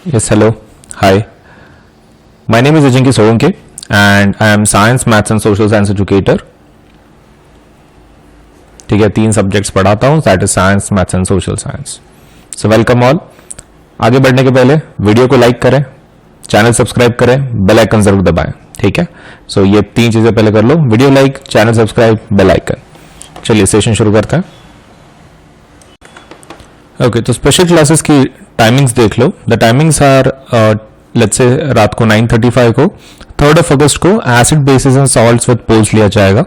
Yes, hello. Hi. My name is Ajinki Solanke and I am Science, Maths and Social Science Educator. ठीक है, 3 subjects पढ़ाता हूँ, that is science, maths and social science. So welcome all. आगे बढ़ने के पहले video को like करें, चैनल सब्सक्राइब करें, बेल आइकन जरूर दबाएं. ठीक है, सो ये 3 चीजें पहले कर लो, video like, channel subscribe, bell icon. चलिए सेशन शुरू करते हैं. ओके, तो स्पेशल क्लासेस की टाइमिंग्स देख लो. The timings are let's say रात को 9:35 को 3rd of August को acid basis and salts with polls लिया जाएगा.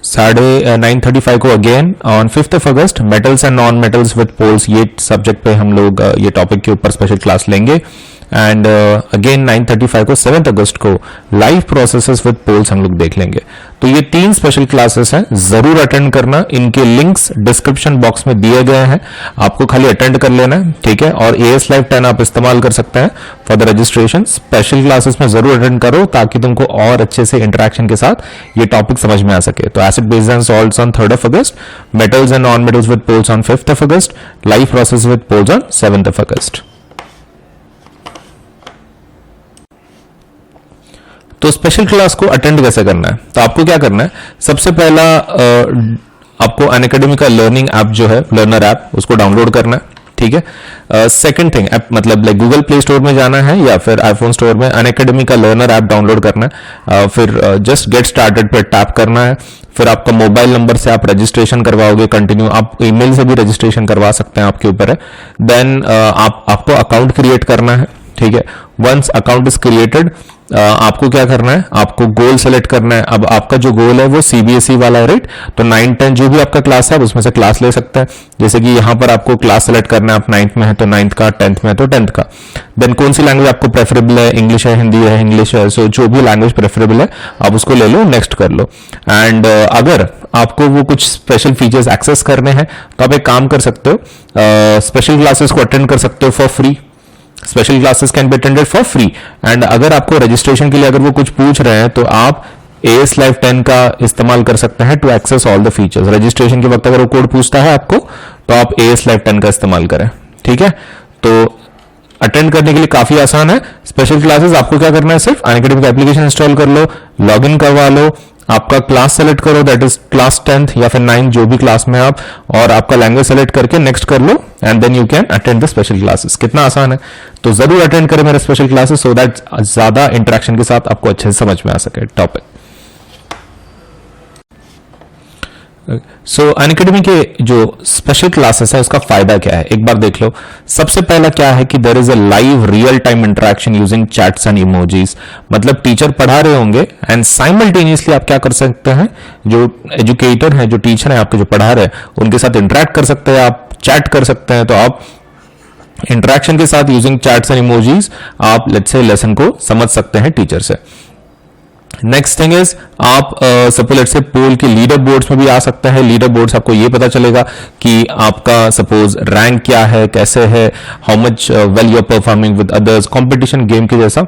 9:35 को again on 5th of August metals and non metals with polls, ये सब्जेक्ट पे हम लोग ये टॉपिक के ऊपर स्पेशल क्लास लेंगे. एंड अगेन 9:35 को 7th August को लाइव प्रोसेसेस विद पोल्स हम लोग देख लेंगे. तो ये 3 स्पेशल क्लासेस हैं, जरूर अटेंड करना. इनके लिंक्स डिस्क्रिप्शन बॉक्स में दिए गए हैं, आपको खाली अटेंड कर लेना है. ठीक है, और AS Live 10 आप इस्तेमाल कर सकते हैं for the registration. Special classes में जरूर अटेंड करो ताकि तुमको और अच्छे से इंटरेक्शन के साथ ये टॉपिक समझ में आ सके. तो acid base and salts on 3rd of August, metals and non metals with polls on 5th of August, live process with polls on 7th of August. तो स्पेशल क्लास को अटेंड कैसे करना है? तो आपको क्या करना है, सबसे पहला आपको अनअकैडमी का लर्निंग ऐप जो है, लर्नर ऐप, उसको डाउनलोड करना है. ठीक है. सेकंड थिंग, मतलब लाइक गूगल प्ले स्टोर में जाना है या फिर आईफोन स्टोर में अनअकैडमी का लर्नर ऐप डाउनलोड करना है. फिर जस्ट गेट स्टार्टेड पर टैप करना है. फिर आपका मोबाइल नंबर से आप रजिस्ट्रेशन करवाओगे कंटिन्यू, आप ईमेल से भी रजिस्ट्रेशन करवा सकते हैं, आपके ऊपर है. देन आपको अकाउंट क्रिएट करना है. ठीक है, वंस अकाउंट इज क्रिएटेड आपको क्या करना है, आपको गोल सेलेक्ट करना है. अब आपका जो गोल है वो CBSE वाला है, राइट? तो 9, 10 जो भी आपका क्लास है उसमें से क्लास ले सकते हैं. जैसे कि यहाँ पर आपको क्लास सेलेक्ट करना है, आप 9th में है तो 9th का, 10th में है तो 10th का. देन कौन सी लैंग्वेज आपको प्रेफरेबल है, इंग्लिश है, हिंदी है, इंग्लिश है, सो जो भी लैंग्वेज प्रेफरेबल है आप उसको ले लो, नेक्स्ट कर लो. एंड अगर आपको वो कुछ स्पेशल फीचर्स एक्सेस करने हैं तो आप एक काम कर सकते हो, स्पेशल क्लासेस को अटेंड कर सकते हो for free. Special classes can be attended for free. And अगर आपको रजिस्ट्रेशन के लिए अगर वो कुछ पूछ रहे हैं तो आप AS Live 10 का इस्तेमाल कर सकते हैं to access all the features. Registration के वक्त अगर वो कोड पूछता है आपको तो आप AS Live 10 का इस्तेमाल करें. ठीक है, तो अटेंड करने के लिए काफी आसान है. स्पेशल क्लासेस आपको क्या करना है, सिर्फ अनअकैडमी का एप्लीकेशन इंस्टॉल कर लो, लॉग इन करवा लो, आपका क्लास सेलेक्ट करो, दैट इज क्लास 10th या फिर 9 जो भी क्लास में आप, और आपका लैंग्वेज सेलेक्ट करके नेक्स्ट कर लो and then you can attend the special classes. कितना आसान है. तो जरूर अटेंड करें मेरे स्पेशल क्लासेस सो दैट ज्यादा इंटरेक्शन के साथ आपको अच्छे से समझ में आ सके टॉपिक. सो अनअकैडमी के जो स्पेशल क्लासेस है उसका फायदा क्या है, एक बार देख लो. सबसे पहला क्या है कि there is a live real time interaction using chats and emojis. मतलब टीचर पढ़ा रहे होंगे एंड साइमल्टेनियसली आप क्या कर सकते हैं, जो एजुकेटर है, जो टीचर है आपके जो पढ़ा रहे हैं, उनके साथ इंटरेक्ट कर सकते हैं, आप चैट कर सकते हैं. तो आप इंटरेक्शन के साथ यूजिंग चैट्स एंड इमोजीज आप लेट्स से लेसन को समझ सकते हैं टीचर से. नेक्स्ट थिंग इज आप सपोज लेट्स से पोल के लीडर बोर्ड्स में भी आ सकते हैं. लीडर बोर्ड्स आपको ये पता चलेगा कि आपका सपोज रैंक क्या है, कैसे है, how much well you are performing with others, competition game के जैसा.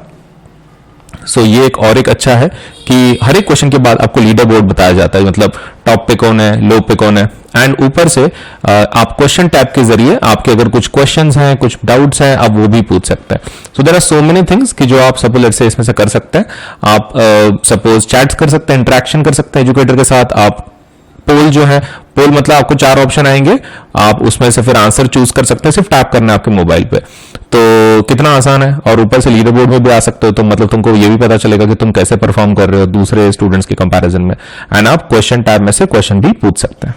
सो ये एक अच्छा है कि हर एक क्वेश्चन के बाद आपको लीडर बोर्ड बताया जाता है, मतलब टॉप पे कौन है, लो पे कौन है. एंड ऊपर से आप क्वेश्चन टैब के जरिए आपके अगर कुछ क्वेश्चंस हैं, कुछ डाउट्स हैं, आप वो भी पूछ सकते हैं. So there are so many things कि जो आप सपोज लेट्स से इसमें से कर सकते हैं. आप सपोज चैट्स कर सकते हैं, इंटरेक्शन कर सकते हैं एजुकेटर के साथ. आप पोल जो है, पोल मतलब आपको 4 ऑप्शन आएंगे, आप उसमें से फिर आंसर चूज कर सकते हैं, सिर्फ टैप करना है आपके मोबाइल पे. तो कितना आसान है. और ऊपर से लीडर बोर्ड में भी आ सकते हो, तो मतलब तुमको ये भी पता चलेगा कि तुम कैसे परफॉर्म कर रहे हो दूसरे स्टूडेंट्स के कंपैरिजन में. एंड आप क्वेश्चन टैब में से क्वेश्चन भी पूछ सकते हैं.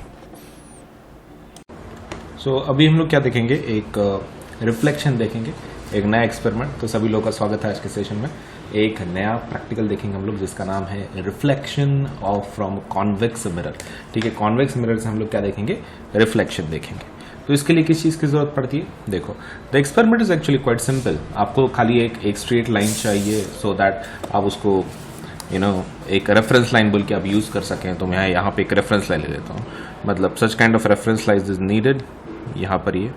सो अभी हम लोग क्या देखेंगे, एक रिफ्लेक्शन देखेंगे, एक नया एक्सपेरिमेंट. तो सभी लोगों का स्वागत है आज के सेशन में. एक नया प्रैक्टिकल देखेंगे हम लोग जिसका नाम है reflection of from convex mirror. ठीक है, कॉन्वेक्स मिरर से हम लोग क्या देखेंगे, रिफ्लेक्शन देखेंगे. तो इसके लिए किस चीज की जरूरत पड़ती है, देखो the experiment is actually quite simple. आपको खाली एक स्ट्रेट लाइन चाहिए सो दैट आप उसको एक रेफरेंस लाइन बोल के आप यूज कर सकें. तो मैं यहाँ पे एक रेफरेंस लाइन ले लेता हूँ, मतलब such kind of reference line is needed. यहाँ पर ये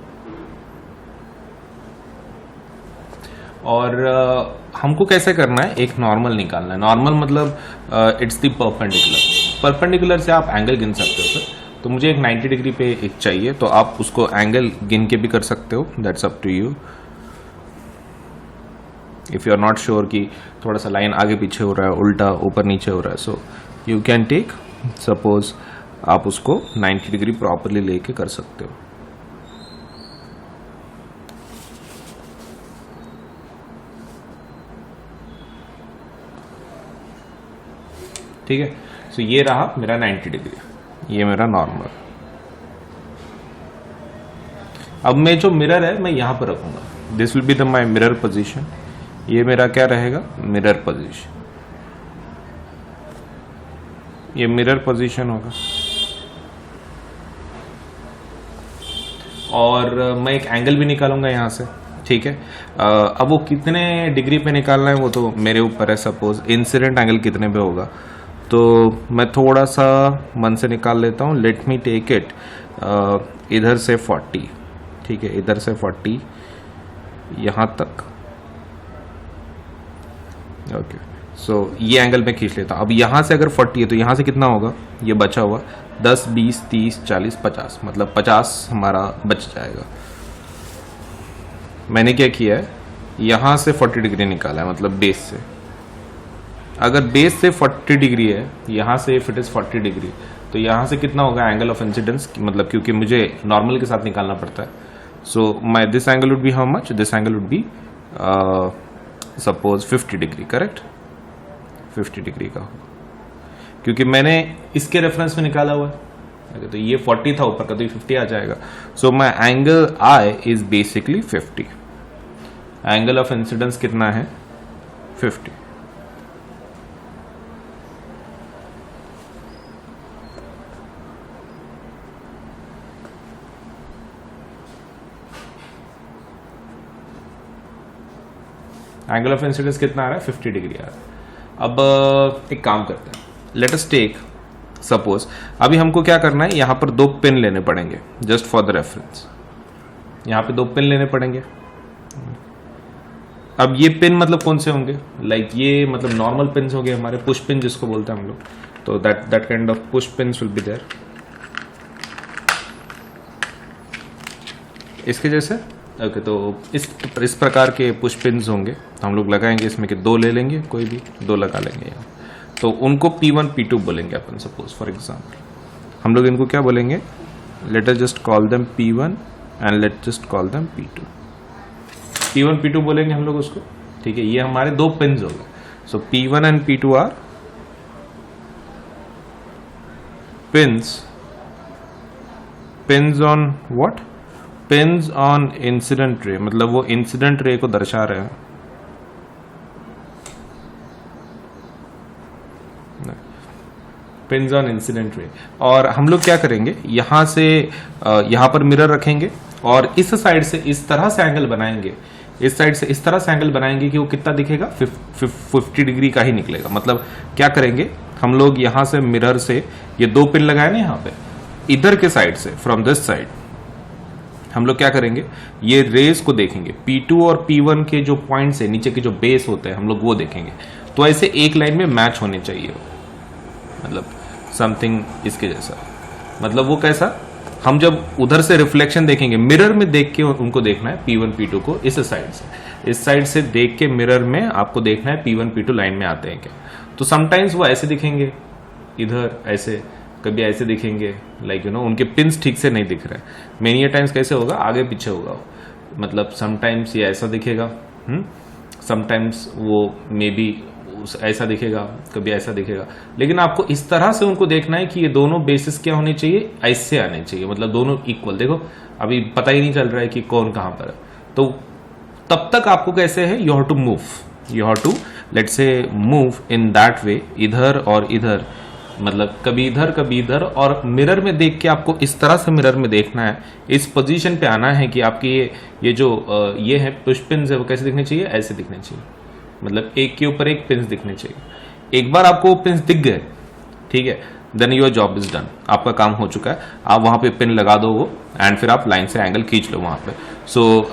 और हमको कैसे करना है, एक नॉर्मल निकालना है. नॉर्मल मतलब इट्स द परपेंडिकुलर से आप एंगल गिन सकते हो सर. तो मुझे एक 90 डिग्री पे एक चाहिए, तो आप उसको एंगल गिन के भी कर सकते हो, that's up to you. If you are not sure कि थोड़ा सा लाइन आगे पीछे हो रहा है, उल्टा ऊपर नीचे हो रहा है, so you can take, suppose आप उसको 90 डिग्री प्रॉपरली लेके कर सकते हो। ठीक है, सो ये रहा मेरा 90 डिग्री, ये मेरा नॉर्मल। अब मैं जो मिरर है मैं यहां पर रखूंगा, this will be the my mirror position, ये मेरा क्या रहेगा, मिरर पोजीशन, ये मिरर पोजीशन होगा। और मैं एक एंगल भी निकालूंगा यहां से, ठीक है। अब वो कितने डिग्री पे निकालना है वो तो मेरे ऊपर है, सपोज इंसिडेंट एंगल कितने पे होगा, तो मैं थोड़ा सा मन से निकाल लेता हूं। लेट मी टेक इट इधर से 40, ठीक है, इधर से 40 यहां तक, ओके। सो ये एंगल में खींच लेता हूं। अब यहां से अगर 40 है तो यहां से कितना होगा, ये बचा हुआ 10, 20, 30, 40, 50, मतलब 50 हमारा बच जाएगा। मैंने क्या किया है, यहां से 40 डिग्री निकाला है, मतलब बेस से। अगर बेस से 40 डिग्री है, यहां से इफ इट इज 40 डिग्री, तो यहां से कितना होगा एंगल ऑफ इंसिडेंस, मतलब क्योंकि मुझे नॉर्मल के साथ निकालना पड़ता है। So my this angle would be how much, this angle would be suppose 50 degree, correct, 50 degree का होगा, क्योंकि मैंने इसके रेफरेंस में निकाला हुआ है। तो ये 40 था ऊपर का, तो ये 50 आ जाएगा। So my angle I is basically 50, angle of incidence कितना है, 50। एंगल ऑफ इंसिडेंस कितना आ रहा है, 50 डिग्री आ रहा है। अब एक काम करते हैं, लेट अस टेक सपोज, अभी हमको क्या करना है, यहां पर 2 पिन लेने पड़ेंगे जस्ट फॉर द रेफरेंस। यहां पे 2 पिन लेने पड़ेंगे। अब ये पिन मतलब कौन से होंगे, लाइक ये मतलब नॉर्मल पिन होंगे हमारे, पुश पिन जिसको बोलते हैं हम लोग, तो that kind of push pins will be there, इसके जैसे, ओके। तो इस प्रकार के पुश पिन्स होंगे, हम लोग लगाएंगे इसमें कि 2 ले लेंगे, कोई भी 2 लगा लेंगे यहाँ, तो उनको P1 P2 बोलेंगे अपन, सपोज फॉर एग्जांपल हम लोग इनको क्या बोलेंगे, let us just call them P1 and let just call them P2, P1 P2 बोलेंगे हम लोग उसको, ठीक है। ये हमारे 2 पिन्स हो गए। So P1 and P2 are pins on what, pins on incident ray, मतलब वो इंसिडेंट रे को दर्शा रहे हैं। पिन्स ऑन इंसिडेंट रे। और हम लोग क्या करेंगे, यहां से यहां पर मिरर रखेंगे और इस साइड से इस तरह से एंगल बनाएंगे, इस साइड से इस तरह से एंगल बनाएंगे कि वो कितना दिखेगा, 50 डिग्री का ही निकलेगा। मतलब क्या करेंगे हम लोग, यहां से मिरर से ये 2 पिन लगाए ना यहां पे, इधर के साइड से, फ्रॉम दिस साइड हम लोग क्या करेंगे, ये रेस को देखेंगे, P2 और P1 के जो पॉइंट्स है, नीचे के जो बेस होते हैं, हम लोग वो देखेंगे। तो ऐसे एक लाइन में मैच होने चाहिए, मतलब समथिंग इसके जैसा। मतलब वो कैसा, हम जब उधर से रिफ्लेक्शन देखेंगे, मिरर में देख के उनको देखना है P1 P2 को, इस साइड से, इस साइड से देख के मिरर में आपको देखना है P1 P2 लाइन में आते हैं क्या। तो समटाइम्स वो ऐसे दिखेंगे, इधर ऐसे, कभी ऐसे दिखेंगे, लाइक यू नो उनके पिन्स ठीक से नहीं दिख रहे हैं। मेनी टाइम्स कैसे होगा, आगे पीछे होगा, मतलब समटाइम्स ये ऐसा दिखेगा, समटाइम्स वो मे बी ऐसा दिखेगा, कभी ऐसा दिखेगा। लेकिन आपको इस तरह से उनको देखना है कि ये दोनों बेसिस क्या होने चाहिए, ऐसे आने चाहिए, मतलब दोनों इक्वल। देखो अभी पता ही नहीं चल रहा है कि कौन कहां पर है, तो तब तक आपको कैसे है, you have to move, you have to let's say move in that way, इधर और इधर, मतलब कभी इधर, और मिरर में देख के आपको इस तरह से मिरर में देखना है, इस पोजीशन पे आना है कि आपकी ये जो ये है पुश पिन्स है, वो कैसे दिखने चाहिए, ऐसे दिखने चाहिए, मतलब एक के ऊपर एक पिन्स दिखने चाहिए। एक बार आपको पिन्स दिख गए, ठीक है, then your job is done, आपका काम हो चुका है। आप वहां पे पिन लगा दो वो, एंड फिर आप लाइन से एंगल खींच लो वहां पे। सो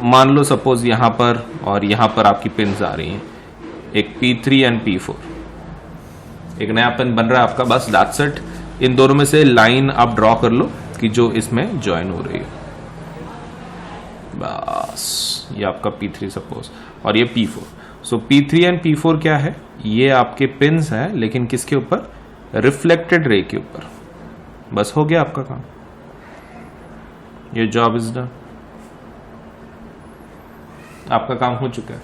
मान लो सपोज यहां पर और यहां पर आपकी पिन्स आ रही हैं, एक P3 एंड P4, एक नया पिन बन रहा है आपका, बस दैट्स इट। इन दोनों में से लाइन आप ड्रॉ कर लो कि जो इसमें ज्वाइन हो रही है। बस ये आपका P3 सपोज, और ये P4. So P3 and P4 क्या है, ये आपके पिंस है लेकिन किसके ऊपर, रिफ्लेक्टेड रे के ऊपर. बस हो गया आपका काम, ये जॉब इज डन, आपका काम हो चुका है.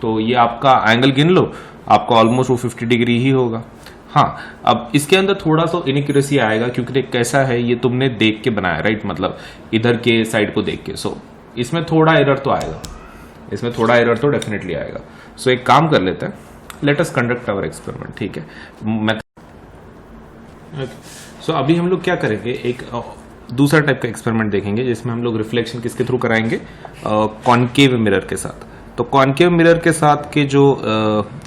तो ये आपका एंगल गिन लो, आपका ऑलमोस्ट वो 50 डिग्री ही होगा. हाँ, अब इसके अंदर थोड़ा सा इनएक्यूरेसी आएगा क्योंकि कैसा है, ये तुमने देख के बनाया, राइट, मतलब इधर के साइड को देख के. सो इसमें थोड़ा एरर तो आएगा, इसमें थोड़ा एरर तो डेफिनेटली आएगा. सो एक काम कर लेते हैं, let us conduct our experiment. ठीक है, सो अभी हम लोग क्या करेंगे, एक दूसरा टाइप का एक्सपेरिमेंट देखेंगे जिसमें हम लोग रिफ्लेक्शन किसके थ्रू कराएंगे, कॉनकेव मिरर के साथ. तो कॉनकेव मिरर के साथ के जो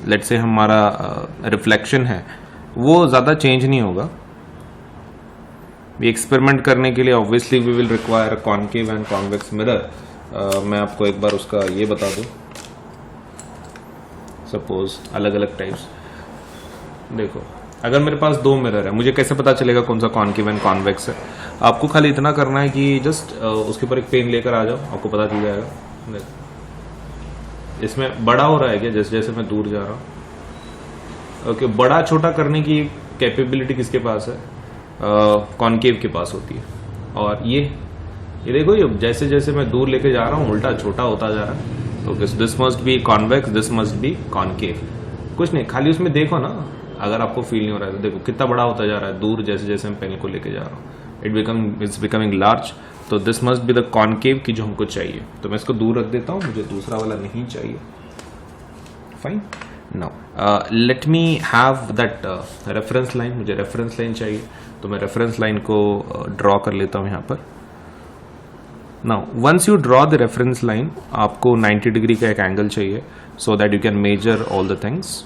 लेट्स से हमारा रिफ्लेक्शन है वो ज्यादा चेंज नहीं होगा. एक्सपेरिमेंट करने के लिए obviously we will require concave and convex mirror. मैं आपको एक बार उसका ये बता दूं, सपोज अलग अलग टाइप्स. देखो, अगर मेरे पास दो मिरर है, मुझे कैसे पता चलेगा कौन सा कॉनकेव एंड कॉन्वेक्स है. आपको खाली इतना करना है कि जस्ट उसके ऊपर एक पेन लेकर आ जाओ, आपको पता चल जाएगा. देखो, इसमें बड़ा हो रहा है क्या जैसे जैसे मैं दूर जा रहा हूँ. ओके, बड़ा छोटा करने की कैपेबिलिटी किसके पास है, कॉनकेव के पास होती है. और ये देखो, ये जैसे जैसे मैं दूर लेके जा रहा हूँ उल्टा छोटा होता जा रहा है. Okay, so this must B convex, this must B concave. कुछ नहीं, खाली उसमें देखो ना, अगर आपको फील नहीं हो रहा है तो देखो कितना बड़ा होता जा रहा है दूर, जैसे जैसे मैं पेन को लेके जा रहा हूँ. It's becoming large. तो this must be the concave की जो हमको चाहिए. तो मैं इसको दूर रख देता हूँ, मुझे दूसरा वाला नहीं चाहिए. Fine. Now let me have that reference line. मुझे रेफरेंस लाइन चाहिए, तो मैं रेफरेंस लाइन को ड्रॉ कर लेता हूँ यहाँ पर. Now once you draw the reference line, आपको 90 डिग्री का एक एंगल चाहिए so that you can measure all the things.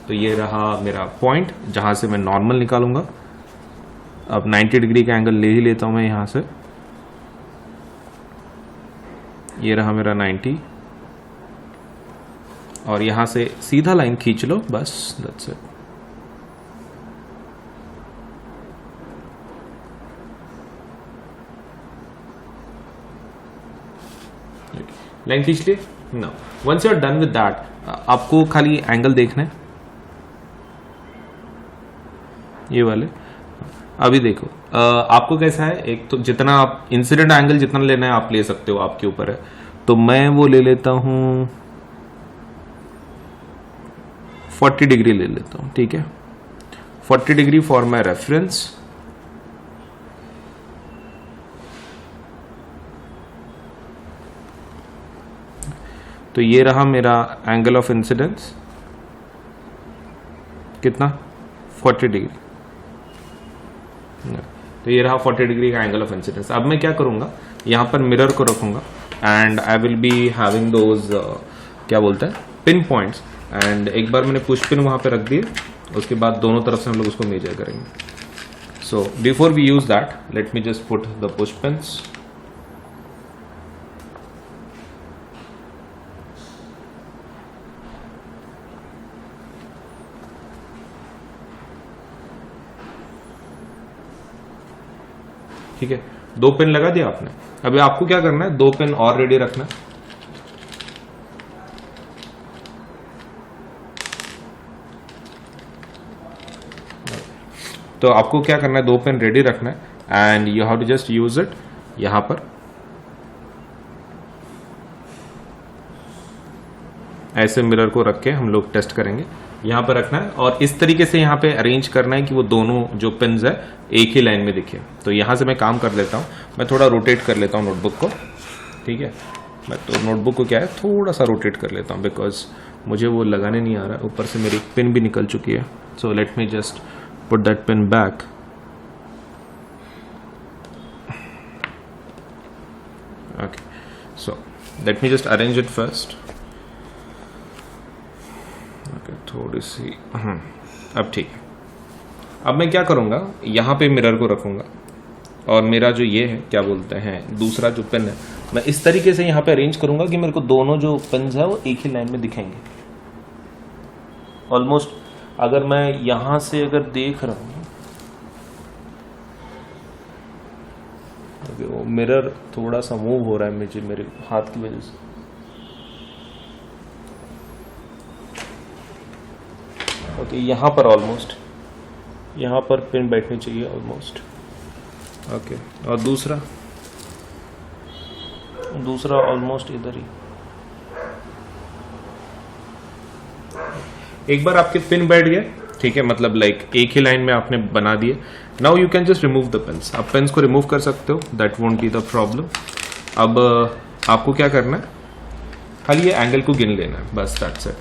तो ये रहा मेरा पॉइंट जहां से मैं नॉर्मल निकालूंगा. अब 90 डिग्री का एंगल ले ही लेता हूं मैं यहां से. ये रहा मेरा 90, और यहां से सीधा लाइन खींच लो, बस दैट्स इट. लाइन खींच लिए. Now once you are done with that, आपको खाली एंगल देखना है, ये वाले. अभी देखो, आपको कैसा है, एक तो जितना आप इंसिडेंट एंगल जितना लेना है आप ले सकते हो, आपके ऊपर है. तो मैं वो ले लेता हूं 40 डिग्री ले लेता हूं. ठीक है, 40 डिग्री फॉर माई रेफरेंस. तो ये रहा मेरा एंगल ऑफ इंसिडेंस, कितना, 40 डिग्री. तो ये रहा 40 डिग्री का एंगल ऑफ इंसिडेंस. अब मैं क्या करूंगा, यहां पर मिरर को रखूंगा and I will be having those क्या बोलते हैं, पिन पॉइंट्स. एंड एक बार मैंने पुश पिन वहां पे रख दिए, उसके बाद दोनों तरफ से हम लोग उसको मेजर करेंगे. So before we use that, let me just put the push pins. ठीक है, 2 पेन लगा दिया आपने. अभी आपको क्या करना है, 2 पेन और रेडी रखना है. तो आपको क्या करना है, 2 पेन रेडी रखना है and you have to just use it. यहां पर ऐसे मिरर को रख के हम लोग टेस्ट करेंगे. यहां पर रखना है और इस तरीके से यहां पे अरेंज करना है कि वो दोनों जो पिन्स है एक ही लाइन में दिखे. तो यहां से मैं काम कर लेता हूं, मैं थोड़ा रोटेट कर लेता हूं नोटबुक को. ठीक है, मैं तो नोटबुक को क्या है थोड़ा सा रोटेट कर लेता हूं बिकॉज मुझे वो लगाने नहीं आ रहा है. ऊपर से मेरी पिन भी निकल चुकी है. So let me just put that pin back. Okay, so let me just arrange it first. थोड़ी सी अब ठीक है. अब मैं क्या करूंगा, यहां पे मिरर को रखूंगा और मेरा जो ये है क्या बोलते हैं दूसरा जो पेन है, मैं इस तरीके से यहां पे अरेंज करूंगा कि मेरे को दोनों जो पेन्स है वो एक ही लाइन में दिखेंगे. ऑलमोस्ट अगर मैं यहां से अगर देख रहा हूं, वो मिरर थोड़ा सा मूव हो रहा है मुझे मेरे हाथ की वजह से। ओके, यहाँ पर ऑलमोस्ट, यहाँ पर पिन बैठनी चाहिए ऑलमोस्ट। ओके, और दूसरा ऑलमोस्ट इधर ही। एक बार आपके पिन बैठ गए, ठीक है, मतलब लाइक एक ही लाइन में आपने बना दिए। Now you can just remove the pens. आप पेन्स को रिमूव कर सकते हो, that won't be the problem. अब आपको क्या करना है, खाली ये एंगल को गिन लेना है, बस दैट्स इट।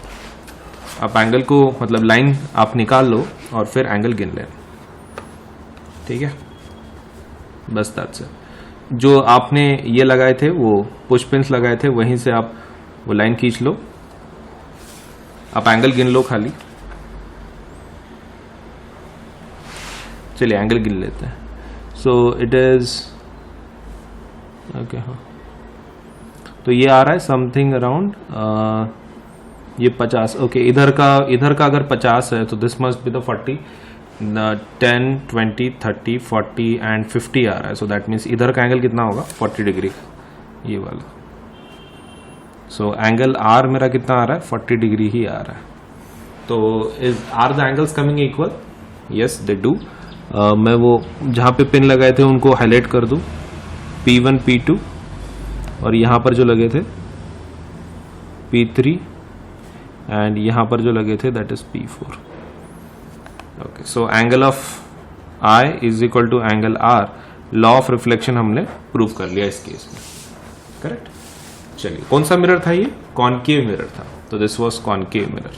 आप एंगल को मतलब लाइन आप निकाल लो और फिर एंगल गिन लेना, ठीक है, बस दैट्स इट। जो आपने ये लगाए थे वो पुश पिन्स लगाए थे, वहीं से आप वो लाइन खींच लो, आप एंगल गिन लो खाली। चलिए एंगल गिन लेते हैं। सो इट इज ओके, हाँ, तो ये आ रहा है समथिंग अराउंड ये 50। ओके, इधर का अगर 50 है तो this must be the 40, 10 20 30 40 and 50 आ रहा है। सो दैट मीन्स इधर का एंगल कितना होगा, 40 डिग्री का, ये वाला। सो एंगल आर मेरा कितना आ रहा है, 40 डिग्री ही आ रहा है। तो are the angles coming equal? Yes they do. मैं वो जहां पे पिन लगाए थे उनको हाईलाइट कर दूं, P1 P2, और यहां पर जो लगे थे P3, एंड यहां पर जो लगे थे that is P4। Okay, so angle of I is equal to angle R। Law of reflection हमने प्रूव कर लिया इस केस में, करेक्ट। चलिए, कौन सा मिरर था ये, कॉनकेव मिरर था, तो this was concave mirror.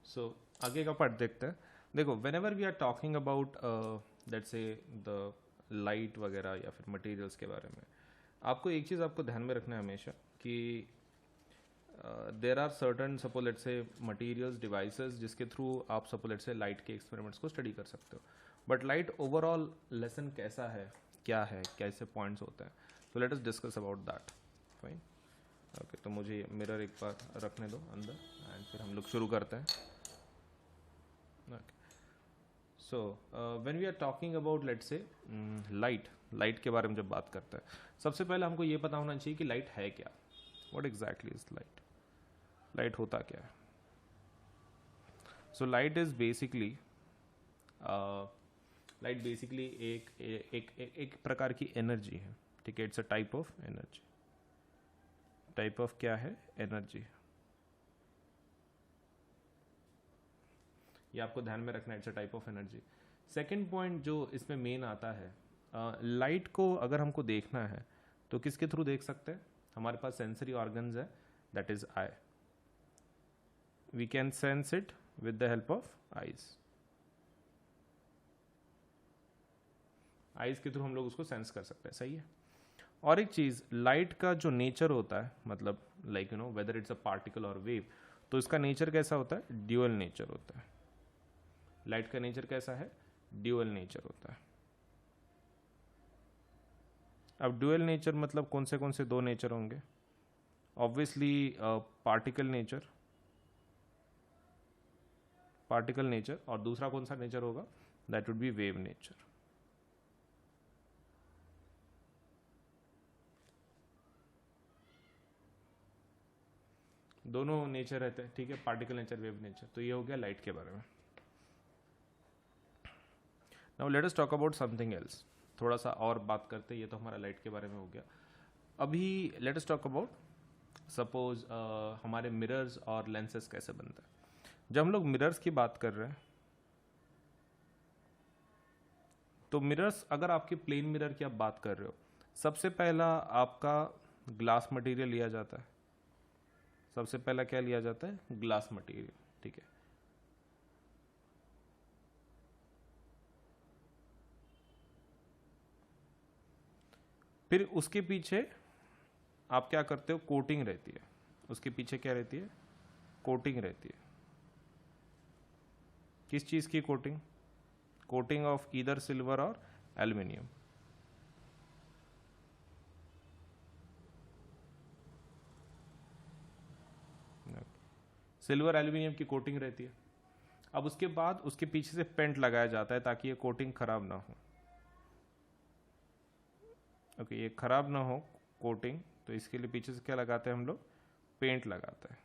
So आगे का पार्ट देखते हैं। देखो, whenever we are talking about let's say the light वगैरह या फिर मटेरियल्स के बारे में, आपको एक चीज़ आपको ध्यान में रखना है हमेशा कि there are certain suppose let's say materials devices जिसके थ्रू आप सपोज लेट्स से लाइट के एक्सपेरिमेंट्स को स्टडी कर सकते हो। बट लाइट ओवरऑल लेसन कैसा है, क्या है, कैसे पॉइंट्स होते हैं, तो let us discuss about that. Fine, okay, तो मुझे मिरर एक बार रखने दो अंदर एंड फिर हम लोग शुरू करते हैं। Okay, so when we are talking about let's say light के बारे में जब बात करते हैं, सबसे पहले हमको ये पता होना चाहिए कि लाइट है क्या, what exactly is light, light होता क्या है। सो लाइट बेसिकली एक प्रकार की एनर्जी है, ठीक है, it's a type of energy. Type of क्या है, एनर्जी। ये आपको ध्यान में रखना है, it's a type of energy. Second point जो इसमें मेन आता है, लाइट को अगर हमको देखना है तो किसके थ्रू देख सकते हैं, हमारे पास सेंसरी ऑर्गन्स है, that is eye. We can sense it with the help of eyes. Eyes के थ्रू हम लोग उसको सेंस कर सकते हैं, सही है। और एक चीज, लाइट का जो नेचर होता है, मतलब like you know whether it's a particle और वेव, तो इसका नेचर कैसा होता है, ड्यूअल नेचर होता है। लाइट का नेचर कैसा है, ड्यूअल नेचर होता है। अब ड्यूअल नेचर मतलब कौन से दो नेचर होंगे, ऑब्वियसली पार्टिकल नेचर, और दूसरा कौन सा नेचर होगा, that would B wave nature. दोनों नेचर रहते हैं, ठीक है, पार्टिकल नेचर, वेव नेचर। तो ये हो गया लाइट के बारे में। Now let us talk about something else, थोड़ा सा और बात करते हैं। ये तो हमारा लाइट के बारे में हो गया। अभी late us talk about suppose हमारे मिरर्स और लेंसेज कैसे बनते हैं। जब हम लोग मिरर्स की बात कर रहे हैं, तो मिरर्स, अगर आपके प्लेन मिरर की आप बात कर रहे हो, सबसे पहला आपका ग्लास मटेरियल लिया जाता है। सबसे पहला क्या लिया जाता है, ग्लास मटेरियल, ठीक है। फिर उसके पीछे आप क्या करते हो, कोटिंग रहती है। उसके पीछे क्या रहती है, कोटिंग रहती है। किस चीज की coating, coating of either silver और एल्यूमिनियम। सिल्वर एल्यूमिनियम की कोटिंग रहती है। अब उसके बाद उसके पीछे से पेंट लगाया जाता है ताकि ये कोटिंग खराब ना हो। ओके, ये खराब ना हो कोटिंग, तो इसके लिए पीछे से क्या लगाते हैं हम लोग, पेंट लगाते हैं।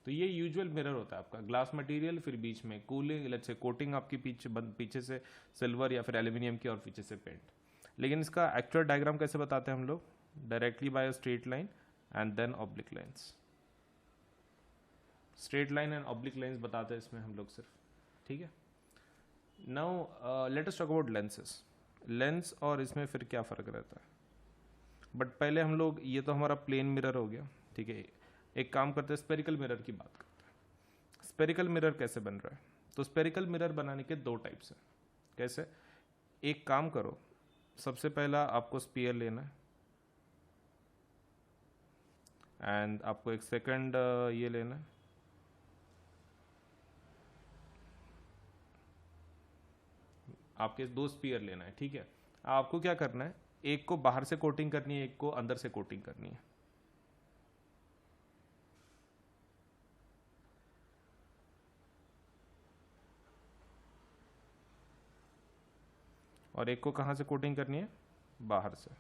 तो ये यूजुअल मिरर होता है आपका, ग्लास मटेरियल, फिर बीच में कूलिंग, लेट्स से कोटिंग आपकी पीछे से सिल्वर या फिर एल्यूमिनियम की, और पीछे से पेंट। लेकिन इसका एक्चुअल डायग्राम कैसे बताते हैं हम लोग, directly by a straight line and then oblique lines. Straight line and oblique lines बताते हैं इसमें हम लोग सिर्फ, ठीक है। Now let us talk about lenses. Lens और इसमें फिर क्या फ़र्क रहता है, बट पहले हम लोग, ये तो हमारा प्लेन मिरर हो गया, ठीक है। एक काम करते हैं, स्पेरिकल मिरर की बात करते हैं। स्पेरिकल मिरर कैसे बन रहा है, तो स्पेरिकल मिरर बनाने के दो टाइप्स हैं। कैसे, एक काम करो, सबसे पहला आपको स्पीयर लेना है, एंड आपको एक सेकंड ये लेना है, आपके दो स्पीयर लेना है, ठीक है। आपको क्या करना है, एक को बाहर से कोटिंग करनी है, एक को अंदर से कोटिंग करनी है। और एक को कहां से कोटिंग करनी है, बाहर से।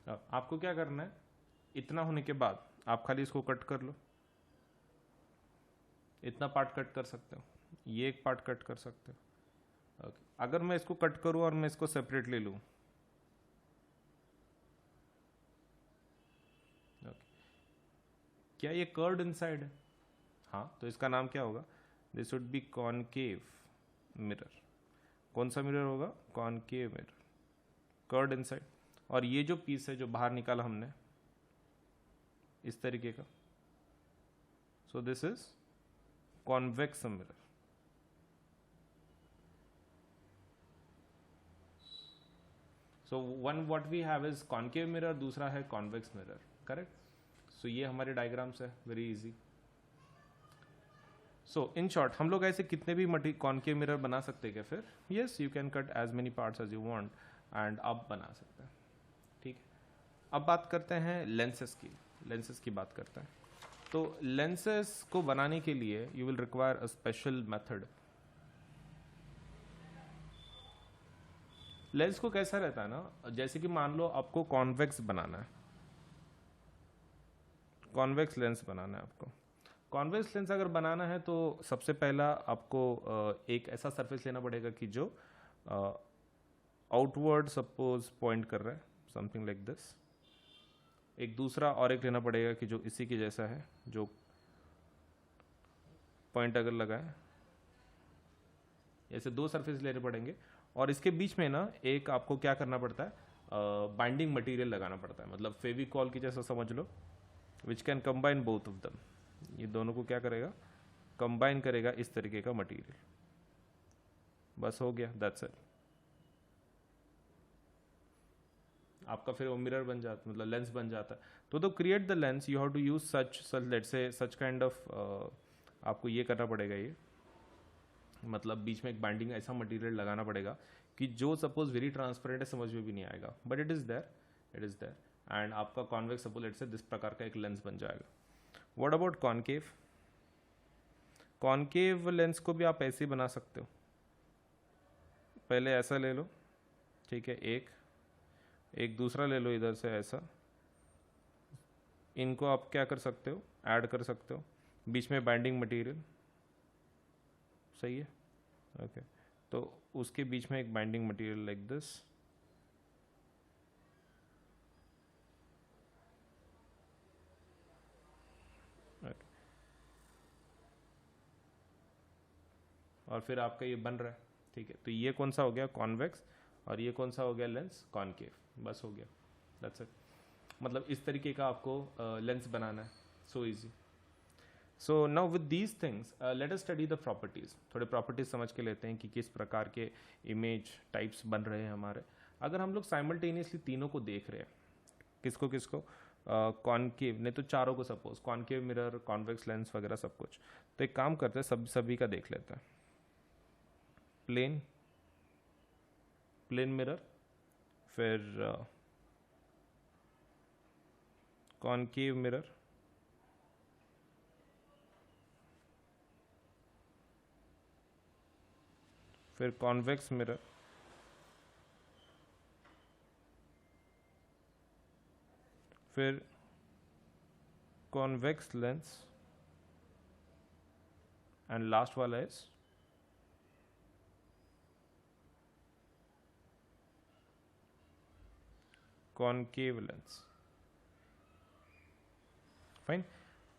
अब आपको क्या करना है, इतना होने के बाद आप खाली इसको कट कर लो, इतना पार्ट कट कर सकते हो, ये एक पार्ट कट कर सकते हो। ओके, अगर मैं इसको कट करूं और मैं इसको सेपरेट ले लूं, ओके, क्या ये कर्व्ड इनसाइड है, हाँ, तो इसका नाम क्या होगा, this would be concave mirror. कौन सा मिरर होगा, कॉनकेव मिरर, कर्व्ड इनसाइड। और ये जो पीस है जो बाहर निकाला हमने इस तरीके का, so this is convex mirror. So one what we have is concave mirror, दूसरा है कॉन्वेक्स मिरर, करेक्ट। सो ये हमारे डायग्राम्स है, very easy. So in short हम लोग ऐसे कितने भी कॉनकेव मिरर बना सकते हैं क्या, फिर yes, you can cut as many parts as you want and आप बना सकते हैं, ठीक है। अब बात करते हैं लेंसेस की, लेंसेस की बात करते हैं। तो लेंसेस को बनाने के लिए you will require a special method. Lens को कैसा रहता है ना, जैसे कि मान लो आपको कॉन्वेक्स बनाना है, कॉन्वेक्स लेंस बनाना है आपको। कॉन्वेक्स लेंस अगर बनाना है तो सबसे पहला आपको एक ऐसा सरफेस लेना पड़ेगा कि जो आउटवर्ड सपोज पॉइंट कर रहा है, समथिंग लाइक दिस। एक दूसरा और एक लेना पड़ेगा कि जो इसी के जैसा है, जो पॉइंट अगर लगाए, ऐसे दो सरफेस लेने पड़ेंगे। और इसके बीच में ना एक आपको क्या करना पड़ता है, बाइंडिंग मटेरियल लगाना पड़ता है, मतलब फेविकॉल की जैसा समझ लो, which can combine both of them. ये दोनों को क्या करेगा, कंबाइन करेगा इस तरीके का मटेरियल। बस हो गया, दैट्स इट। आपका फिर वो मिरर बन जाता, मतलब लेंस बन जाता है। तो create the lens you have to use such let's say such kind of, आपको ये करना पड़ेगा, ये मतलब बीच में एक बाइंडिंग ऐसा मटेरियल लगाना पड़ेगा कि जो सपोज वेरी ट्रांसपेरेंट है, समझ में भी नहीं आएगा, but it is there, it is there. And आपका convex suppose let's say this प्रकार का एक लेंस बन जाएगा। What about concave, concave lens को भी आप ऐसे ही बना सकते हो। पहले ऐसा ले लो, ठीक है, एक दूसरा ले लो इधर से ऐसा। इनको आप क्या कर सकते हो, ऐड कर सकते हो, बीच में बाइंडिंग मटेरियल, सही है, ओके। तो उसके बीच में एक बाइंडिंग मटेरियल लाइक दिस, और फिर आपका ये बन रहा है, ठीक है। तो ये कौन सा हो गया, कॉन्वेक्स, और ये कौन सा हो गया, लेंस, कॉनकेव। बस हो गया, दैट्स इट। मतलब इस तरीके का आपको लेंस बनाना है, so easy. So now with these things let us study the properties. थोड़े प्रॉपर्टीज समझ के लेते हैं कि किस प्रकार के इमेज टाइप्स बन रहे हैं हमारे। अगर हम लोग साइमल्टेनियसली तीनों को देख रहे हैं, किसको किसको, कॉनकेव नहीं तो चारों को suppose concave mirror, convex lens वगैरह सब कुछ। तो एक काम करते हैं, सभी का देख लेते हैं। प्लेन मिरर, फिर कॉनकेव मिरर, फिर कॉन्वेक्स मिरर, फिर कॉन्वेक्स लेंस, एंड लास्ट वाला इज कॉनकेव लेंस। फाइन।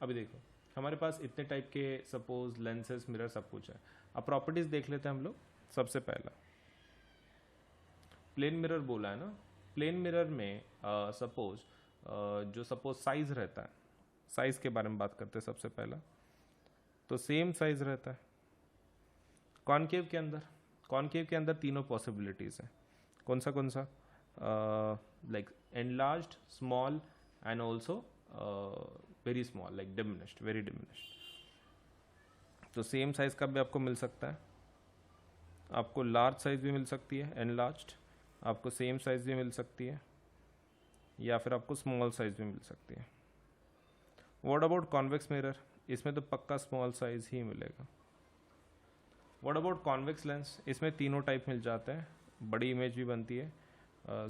अभी देखो हमारे पास इतने टाइप के सपोज लेंसेज, मिरर सब कुछ है। अब प्रॉपर्टीज देख लेते हैं हम लोग। सबसे पहला प्लेन मिरर बोला है ना, प्लेन मिरर में सपोज सपोज साइज रहता है, साइज के बारे में बात करते हैं सबसे पहला। तो सेम साइज रहता है। कॉनकेव के अंदर तीनों पॉसिबिलिटीज हैं। कौन सा like enlarged, small and also very small, like diminished, very diminished. तो सेम साइज का भी आपको मिल सकता है, आपको लार्ज साइज भी मिल सकती है एनलार्ज्ड, आपको सेम साइज भी मिल सकती है, या फिर आपको स्मॉल साइज भी मिल सकती है। What about convex mirror? इसमें तो पक्का स्मॉल साइज ही मिलेगा। What about convex lens? इसमें तीनों टाइप मिल जाते हैं, बड़ी इमेज भी बनती है,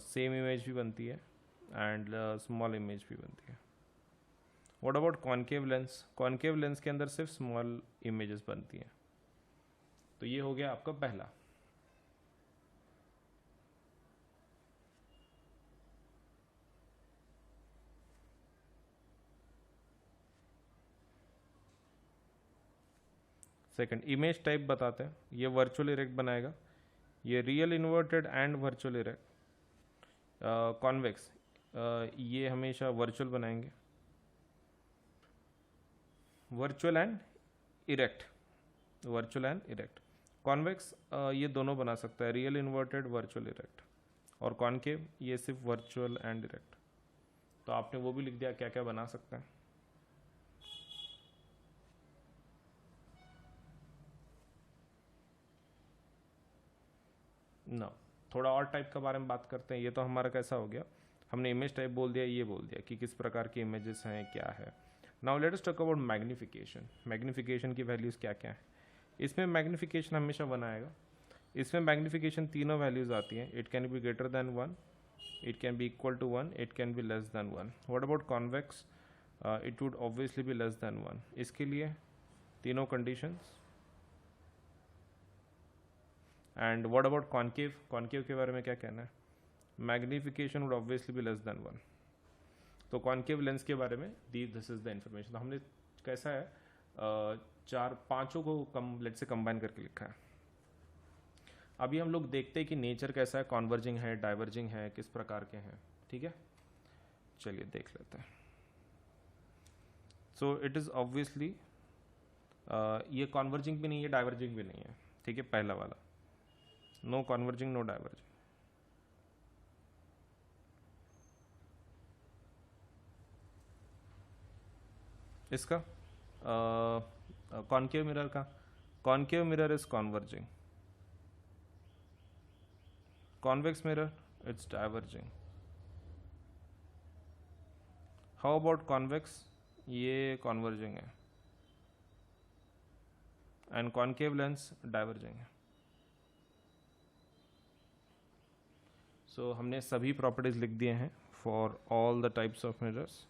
सेम इमेज भी बनती है, एंड स्मॉल इमेज भी बनती है। What about concave lens? Concave lens के अंदर सिर्फ स्मॉल इमेजेस बनती हैं। तो ये हो गया आपका पहला। सेकंड, इमेज टाइप बताते हैं। ये वर्चुअल इरेक्ट बनाएगा, ये real inverted and virtual erect. Convex ये हमेशा वर्चुअल बनाएंगे, virtual and erect, virtual and erect. Convex ये दोनों बना सकता है, रियल इन्वर्टेड, वर्चुअल इरेक्ट। और कॉनकेव ये सिर्फ वर्चुअल एंड इरेक्ट। तो आपने वो भी लिख दिया क्या क्या बना सकते हैं। ना थोड़ा और टाइप का बारे में बात करते हैं। ये तो हमारा कैसा हो गया, हमने इमेज टाइप बोल दिया, ये बोल दिया कि किस प्रकार की इमेजेस हैं, क्या है। Now let us talk about magnification. Magnification की वैल्यूज़ क्या क्या है। इसमें मैग्निफिकेशन हमेशा 1 आएगा। इसमें मैग्निफिकेशन तीनों वैल्यूज़ आती हैं। It can be greater than 1, it can be equal to 1, it can be less than 1। What about convex? It would obviously be less than 1। इसके लिए तीनों conditions. And what about concave? Concave के बारे में क्या कहना है? Magnification would obviously be less than 1। तो कॉनकेव लेंस के बारे में दिस इज द इंफॉर्मेशन। तो हमने कैसा है पांचों को लेट से कंबाइन करके लिखा है। अभी हम लोग देखते हैं कि नेचर कैसा है, कॉन्वर्जिंग है, डाइवर्जिंग है, किस प्रकार के हैं। ठीक है, चलिए देख लेते हैं। सो इट इज ऑब्वियसली ये कॉन्वर्जिंग भी नहीं है, डाइवर्जिंग भी नहीं है। ठीक है, पहला वाला नो कॉन्वर्जिंग, नो डाइवर्जिंग। इसका कॉनकेव मिरर का, concave mirror is converging. Convex mirror it's diverging. How about convex? ये कॉन्वर्जिंग है, एंड कॉनकेव लेंस डाइवर्जिंग है। सो हमने सभी प्रॉपर्टीज लिख दिए हैं for all the types of mirrors.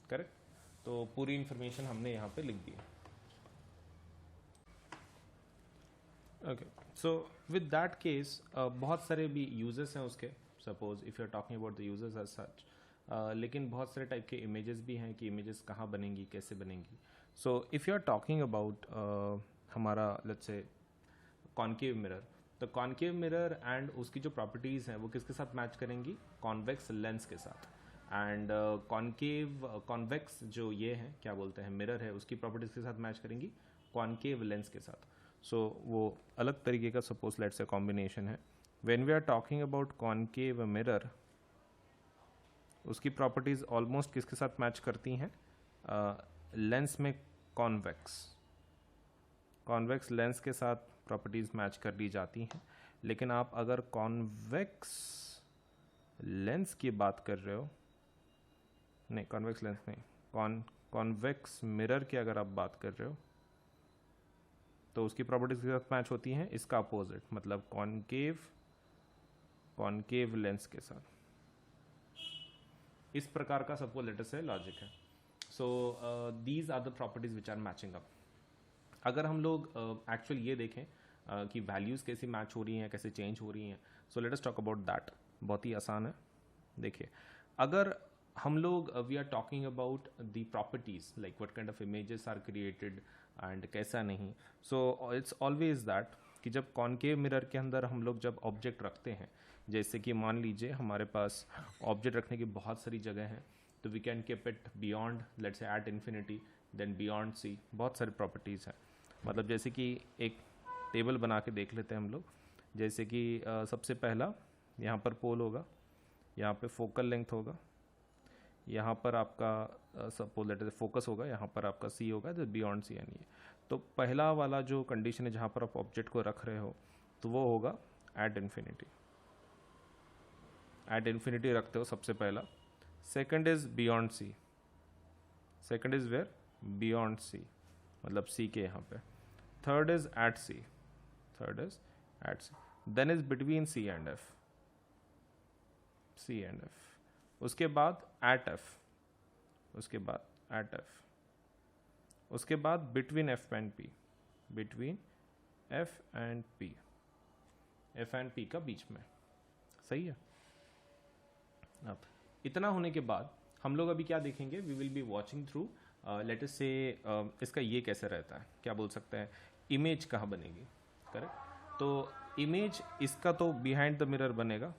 Correct. तो पूरी इंफॉर्मेशन हमने यहाँ पे लिख दी है। Okay, so with that case बहुत सारे भी यूजेस हैं उसके। Suppose if you are talking about the uses as such, लेकिन बहुत सारे टाइप के इमेजेस भी हैं कि इमेजेस कहाँ बनेंगी, कैसे बनेंगी। So if you are talking about हमारा लेट्स से कॉनकेव मिरर, तो कॉनकेव मिरर एंड उसकी जो प्रॉपर्टीज़ हैं वो किसके साथ मैच करेंगी? कॉन्वेक्स लेंस के साथ। एंड कॉन्वेक्स जो ये है क्या बोलते हैं मिरर है, उसकी प्रॉपर्टीज़ के साथ मैच करेंगी कॉनकेव लेंस के साथ। सो वो अलग तरीके का सपोज लेट्स से कॉम्बिनेशन है. When we are talking about concave mirror, उसकी प्रॉपर्टीज ऑलमोस्ट किसके साथ मैच करती हैं? लेंस में कॉन्वेक्स लेंस के साथ प्रॉपर्टीज मैच कर ली जाती हैं. लेकिन आप अगर कॉन्वेक्स लेंस की बात कर रहे हो, नहीं कॉन्वेक्स लेंस नहीं, कॉन्वेक्स मिरर की अगर आप बात कर रहे हो तो उसकी प्रॉपर्टीज के साथ मैच होती हैं इसका अपोजिट, मतलब कॉनकेव लेंस के साथ. इस प्रकार का सपोज लेटर से लॉजिक है. So these are the properties which are matching up. अगर हम लोग एक्चुअल ये देखें कि वैल्यूज़ कैसे मैच हो रही हैं, कैसे चेंज हो रही हैं, so let us talk about that. बहुत ही आसान है. देखिए, अगर हम लोग we are talking about the properties like what kind of images are created and कैसा नहीं, सो इट्स ऑलवेज दैट कि जब कॉनकेव मिरर के अंदर हम लोग जब ऑब्जेक्ट रखते हैं, जैसे कि मान लीजिए हमारे पास ऑब्जेक्ट रखने की बहुत सारी जगह हैं, तो we can keep it beyond let's say at infinity, then beyond C. बहुत सारी प्रॉपर्टीज़ हैं. मतलब जैसे कि एक टेबल बना के देख लेते हैं हम लोग. जैसे कि सबसे पहला यहाँ पर पोल होगा, यहाँ पे फोकल लेंथ होगा, यहाँ पर आपका सपोज लेट से फोकस होगा, यहाँ पर आपका सी होगा, तो बियॉन्ड सी यानी. तो पहला वाला जो कंडीशन है जहाँ पर आप ऑब्जेक्ट को रख रहे हो तो वो होगा एट इन्फिनिटी. एट इन्फिनिटी रखते हो सबसे पहला. Second is beyond C. Second is where? Beyond C, मतलब सी के यहाँ पे. Third is at C. Third is at C. Then is between C and F. C and F. उसके बाद एट एफ. उसके बाद एट एफ. उसके बाद between F and P. Between F and P. F and P का बीच में. सही है. अब इतना होने के बाद हम लोग अभी क्या देखेंगे? We will be watching through let us say इसका ये कैसे रहता है, क्या बोल सकते हैं, इमेज कहाँ बनेगी. करेक्ट. तो इमेज इसका तो बिहाइंड द मिरर बनेगा.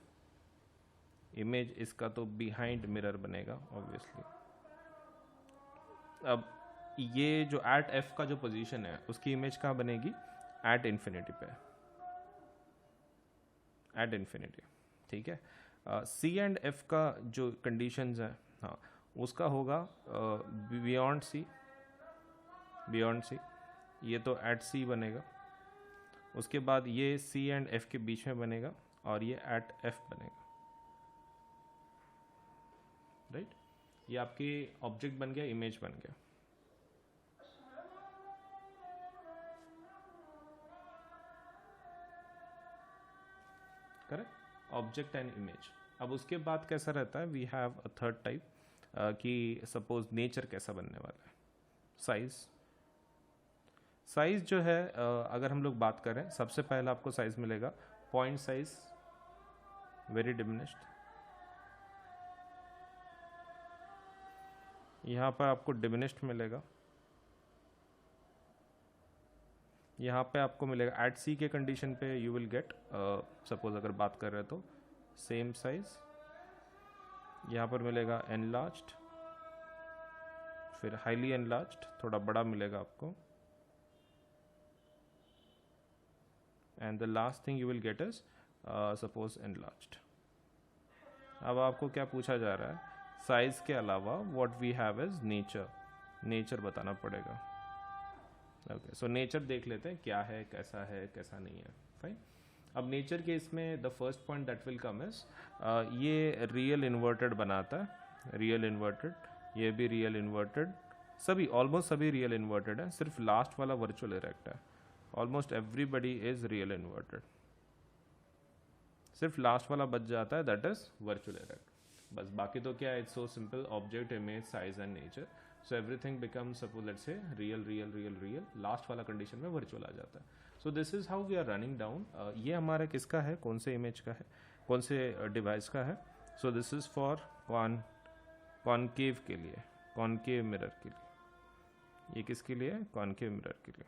इमेज इसका तो बिहाइंड मिरर बनेगा ऑब्वियसली. अब ये जो एट एफ का जो पोजीशन है उसकी इमेज कहाँ बनेगी? एट इन्फिनिटी पे. At infinity. ठीक है. सी एंड एफ का जो कंडीशंस है, हाँ, उसका होगा बियॉन्ड सी. बियॉन्ड सी ये तो एट सी बनेगा. उसके बाद ये सी एंड एफ के बीच में बनेगा और ये एट एफ बनेगा. राइट. ये आपके ऑब्जेक्ट बन गया, इमेज बन गया. करेक्ट. Object and image. अब उसके बाद कैसा रहता है? We have a third type कि सपोज नेचर कैसा बनने वाला है. साइज. साइज जो है अगर हम लोग बात करें, सबसे पहला आपको साइज मिलेगा पॉइंट साइज, वेरी डिमिनिश्ड. यहाँ पर आपको डिमिनिश्ड मिलेगा. यहाँ पे आपको मिलेगा एट सी के कंडीशन पे यू विल गेट सपोज अगर बात कर रहे हैं तो सेम साइज. यहाँ पर मिलेगा एनलार्ज्ड, फिर हाईली एनलार्ज्ड, थोड़ा बड़ा मिलेगा आपको, and the last thing you will get is suppose enlarged. अब आपको क्या पूछा जा रहा है? साइज के अलावा what we have is nature. Nature बताना पड़ेगा. ओके. सो नेचर देख लेते हैं क्या है, कैसा है, कैसा नहीं है. फाइन. अब नेचर के इसमें the first point that will come is ये रियल इन्वर्टेड बनाता है. रियल इन्वर्टेड, ये भी रियल इन्वर्टेड, सभी ऑलमोस्ट सभी रियल इन्वर्टेड है. सिर्फ लास्ट वाला वर्चुअल इरेक्ट है. Almost everybody is real inverted. सिर्फ लास्ट वाला बच जाता है, दैट इज वर्चुअल इरेक्ट. बस बाकी तो क्या है? It's so simple. Object, image, size and nature. So everything becomes suppose let's say real real real real. Last वाला कंडीशन में वर्चुअल आ जाता है. So this is how we are running down. ये हमारा किसका है, कौन से इमेज का है, कौन से डिवाइस का है? So this is for concave के लिए, कॉनकेव मिरर के लिए. ये किसके लिए है? कॉनकेव मिरर के लिए.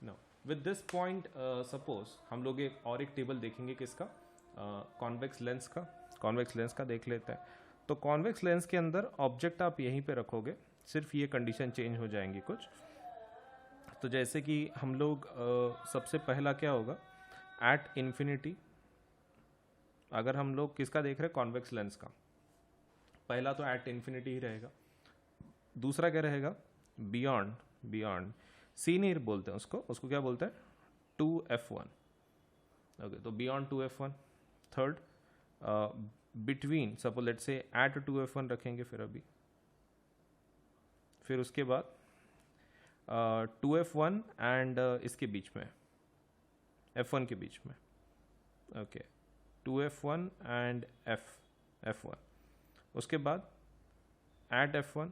Now with this point suppose हम लोग एक टेबल देखेंगे किसका? कॉन्वेक्स लेंस का. कॉन्वेक्स लेंस का देख लेते हैं. तो कॉन्वेक्स लेंस के अंदर ऑब्जेक्ट आप यहीं पे रखोगे, सिर्फ ये कंडीशन चेंज हो जाएंगी कुछ. तो जैसे कि हम लोग सबसे पहला क्या होगा, एट इन्फिनिटी, अगर हम लोग किसका देख रहे हैं, कॉन्वेक्स लेंस का, पहला तो एट इन्फिनिटी ही रहेगा। दूसरा क्या रहेगा, बियॉन्ड, बियॉन्ड सीनियर बोलते हैं उसको क्या बोलते हैं, 2f1। ओके, तो beyond 2f1। Third, between, suppose let's say at 2f1 रखेंगे फिर उसके बाद 2f1 एंड इसके बीच में, f1 के बीच में, ओके, 2f1 एंड f1, उसके बाद एट f1,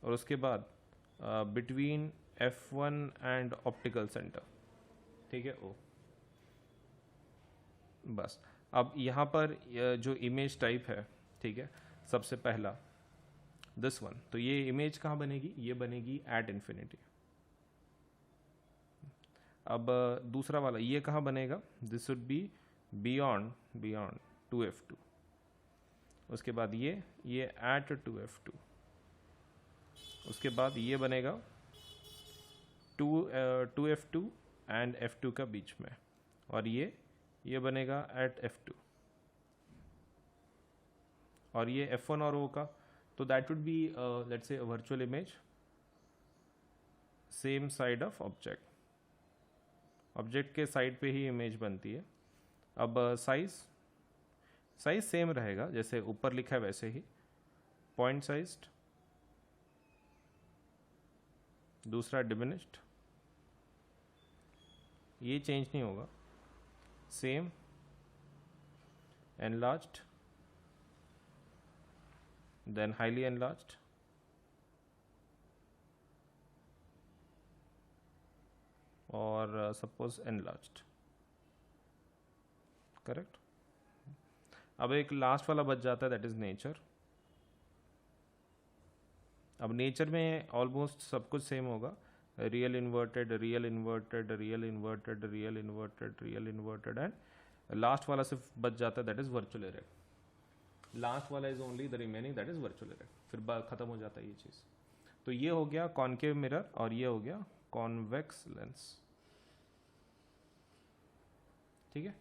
और उसके बाद between f1 and optical centre, ठीक है, ओ। बस अब यहाँ पर जो इमेज टाइप है, ठीक है, सबसे पहला दिस वन, तो ये इमेज कहाँ बनेगी, ये बनेगी एट इन्फिनिटी। अब दूसरा वाला ये कहाँ बनेगा, this would be beyond 2f2, उसके बाद ये एट 2f2, उसके बाद ये बनेगा 2f2 एंड f2 का बीच में, और ये बनेगा एट f2, और ये f1 और o का, तो that would B let's say virtual image same side of object के साइड पे ही इमेज बनती है। अब साइज सेम रहेगा, जैसे ऊपर लिखा है वैसे ही, पॉइंट साइज्ड, दूसरा डिमिनिश्ड, ये चेंज नहीं होगा, same, enlarged, then highly enlarged, और सपोज एनलार्ज्ड, करेक्ट। अब एक लास्ट वाला बच जाता है, दैट इज नेचर। अब नेचर में ऑलमोस्ट सब कुछ सेम होगा, real inverted, real inverted, real inverted, real inverted, real inverted, and last वाला सिर्फ बच जाता है, that is virtual array. Last वाला is only the remaining, that is virtual array, फिर खत्म हो जाता है ये चीज। तो ये हो गया कॉनकेव मिरर, और ये हो गया कॉन्वेक्स लेंस, ठीक है।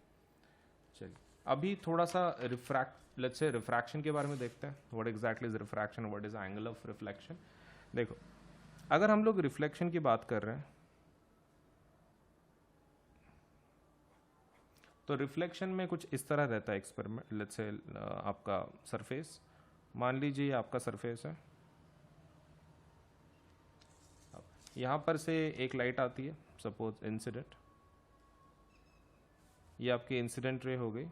चलिए अभी थोड़ा सा लेट्स से रिफ्रैक्शन के बारे में देखते हैं, what exactly is refraction, what is angle of reflection. देखो, अगर हम लोग रिफ्लेक्शन की बात कर रहे हैं, तो रिफ्लेक्शन में कुछ इस तरह रहता है एक्सपेरिमेंट, लेट्स से आपका सरफेस, मान लीजिए आपका सरफेस है, यहां पर से एक लाइट आती है, सपोज इंसिडेंट, ये आपकी इंसिडेंट रे हो गई,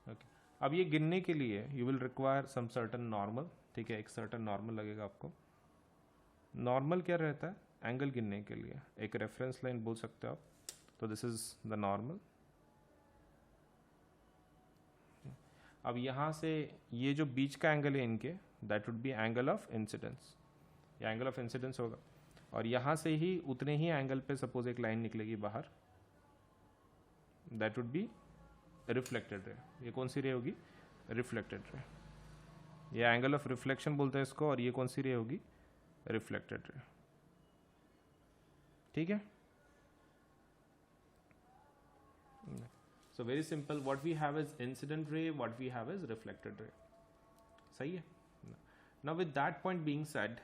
ओके। अब ये गिनने के लिए you will require some certain normal, ठीक है, एक सर्टन नॉर्मल लगेगा आपको। नॉर्मल क्या रहता है, एंगल गिनने के लिए एक रेफरेंस लाइन बोल सकते हो आप, तो दिस इज द नॉर्मल। अब यहाँ से ये जो बीच का एंगल है इनके, that would B angle of incidence, ये एंगल ऑफ इंसिडेंस होगा, और यहाँ से ही उतने ही एंगल पे सपोज एक लाइन निकलेगी बाहर, that would be reflected ray. ये कौन सी रे होगी, रिफ्लेक्टेड रे, ये एंगल ऑफ रिफ्लेक्शन बोलते हैं इसको, और ये कौन सी रे होगी, रिफ्लेक्टेड रे, ठीक है। So very simple, what we have is incident ray, what we have is reflected ray, सही है। Now with that point being said,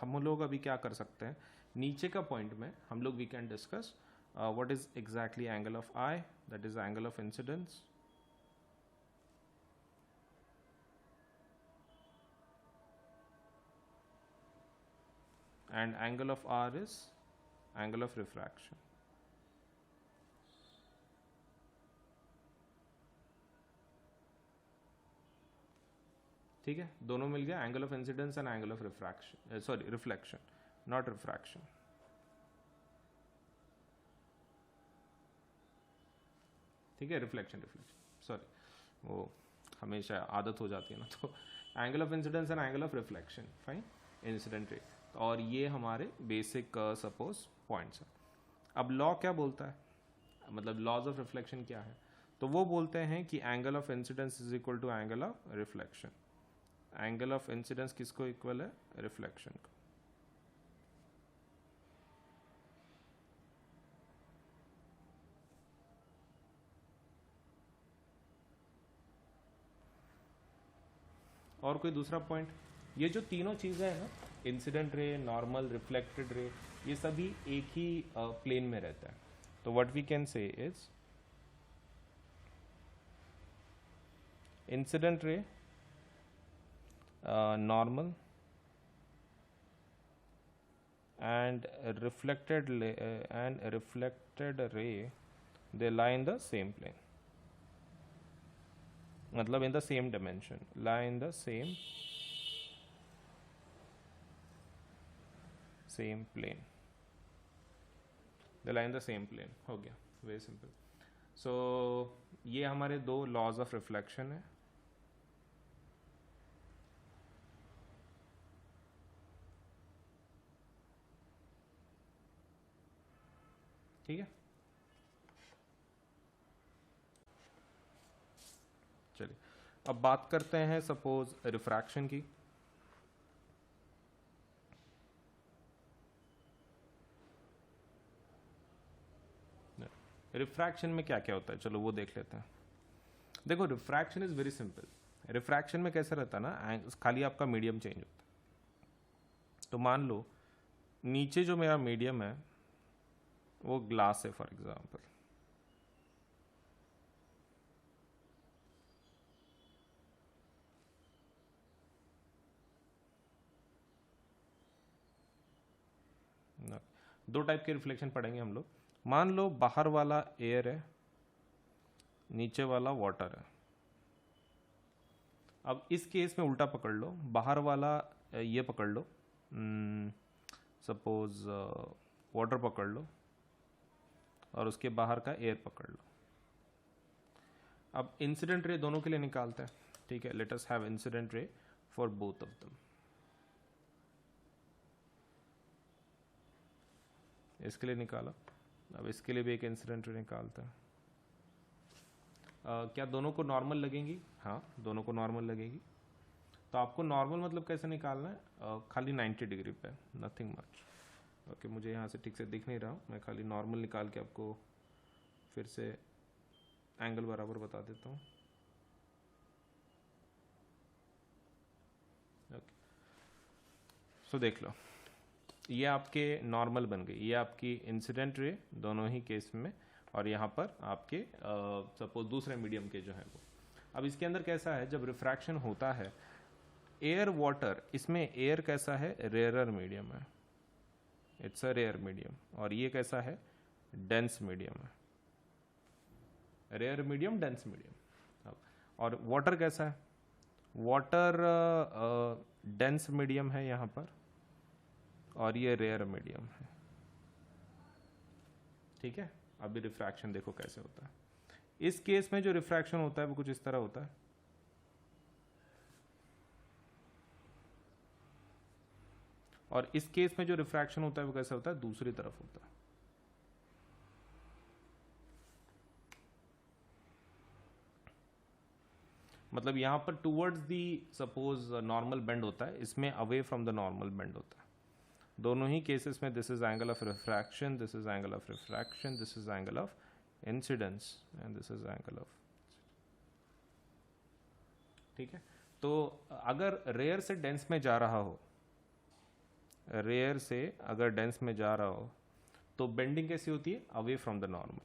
हम लोग अभी क्या कर सकते हैं, नीचे का पॉइंट में हम लोग we can discuss what is exactly angle of I, that is angle of incidence, and angle of R is angle of refraction. ठीक है, दोनों मिल गया, angle of incidence and angle of refraction, sorry reflection, not refraction. ठीक है, reflection sorry, वो हमेशा आदत हो जाती है ना, तो angle of incidence and angle of reflection, fine, incident ray, और ये हमारे बेसिक सपोज पॉइंट्स हैं। अब लॉ क्या बोलता है, मतलब लॉज ऑफ रिफ्लेक्शन क्या है, तो वो बोलते हैं कि angle of incidence is equal to angle of reflection. Angle of incidence किसको इक्वल है? रिफ्लेक्शन को। और कोई दूसरा पॉइंट? ये जो तीनों चीजें हैं ना, incident ray, normal, reflected ray, ये सभी एक ही प्लेन में रहता है। तो what we can say is incident ray, normal and reflected ray, they lie in the same plane, मतलब in the same dimension, lie in the same plane, they lie in the same plane। हो गया, very simple. सो ये हमारे दो laws of reflection है। ठीक है, चलिए अब बात करते हैं सपोज रिफ्रैक्शन की। रिफ्रैक्शन में क्या क्या होता है, चलो वो देख लेते हैं। देखो, refraction is very simple. Refraction में कैसा रहता है ना, खाली आपका मीडियम चेंज होता है। तो मान लो नीचे जो मेरा मीडियम है वो ग्लास है फॉर एग्जांपल, दो टाइप के रिफ्लेक्शन पढ़ेंगे हम लोग। मान लो बाहर वाला एयर है, नीचे वाला वाटर है। अब इस केस में उल्टा पकड़ लो, बाहर वाला ये पकड़ लो, सपोज वाटर पकड़ लो और उसके बाहर का एयर पकड़ लो। अब इंसिडेंट रे दोनों के लिए निकालते हैं, ठीक है। Let us have incident ray for both of them. इसके लिए निकाला, अब इसके लिए भी एक इंसिडेंट रे निकालते हैं। क्या दोनों को नॉर्मल लगेंगी? हाँ, दोनों को नॉर्मल लगेगी। तो आपको नॉर्मल मतलब कैसे निकालना है? खाली 90 डिग्री पे, नथिंग मच। ओके, मुझे यहाँ से ठीक से दिख नहीं रहा, मैं खाली नॉर्मल निकाल के आपको फिर से एंगल बराबर बता देता हूँ। ओके, सो देख लो, ये आपके नॉर्मल बन गई, ये आपकी इंसिडेंट रे दोनों ही केस में, और यहाँ पर आपके सपोज दूसरे मीडियम के जो है वो। अब इसके अंदर कैसा है, जब रिफ्रैक्शन होता है एयर वाटर, इसमें एयर कैसा है? रेयरर मीडियम है, इट्स अ रेयर मीडियम। और ये कैसा है? डेंस मीडियम है, रेयर मीडियम, डेंस मीडियम। और वाटर कैसा है? वाटर डेंस मीडियम है यहाँ पर, और ये रेयर मीडियम है, ठीक है। अभी रिफ्रैक्शन देखो कैसे होता है। इस केस में जो रिफ्रैक्शन होता है वो कुछ इस तरह होता है, और इस केस में जो रिफ्रैक्शन होता है वो कैसे होता है? दूसरी तरफ होता है। मतलब यहां पर towards the suppose normal bend होता है, इसमें away from the normal bend होता है। दोनों ही केसेस में this is angle of refraction, this is angle of refraction, this is angle of incidence, and this is angle of, ठीक है। तो अगर रेयर से डेंस में जा रहा हो, रेयर से अगर डेंस में जा रहा हो, तो बेंडिंग कैसी होती है? Away from the normal,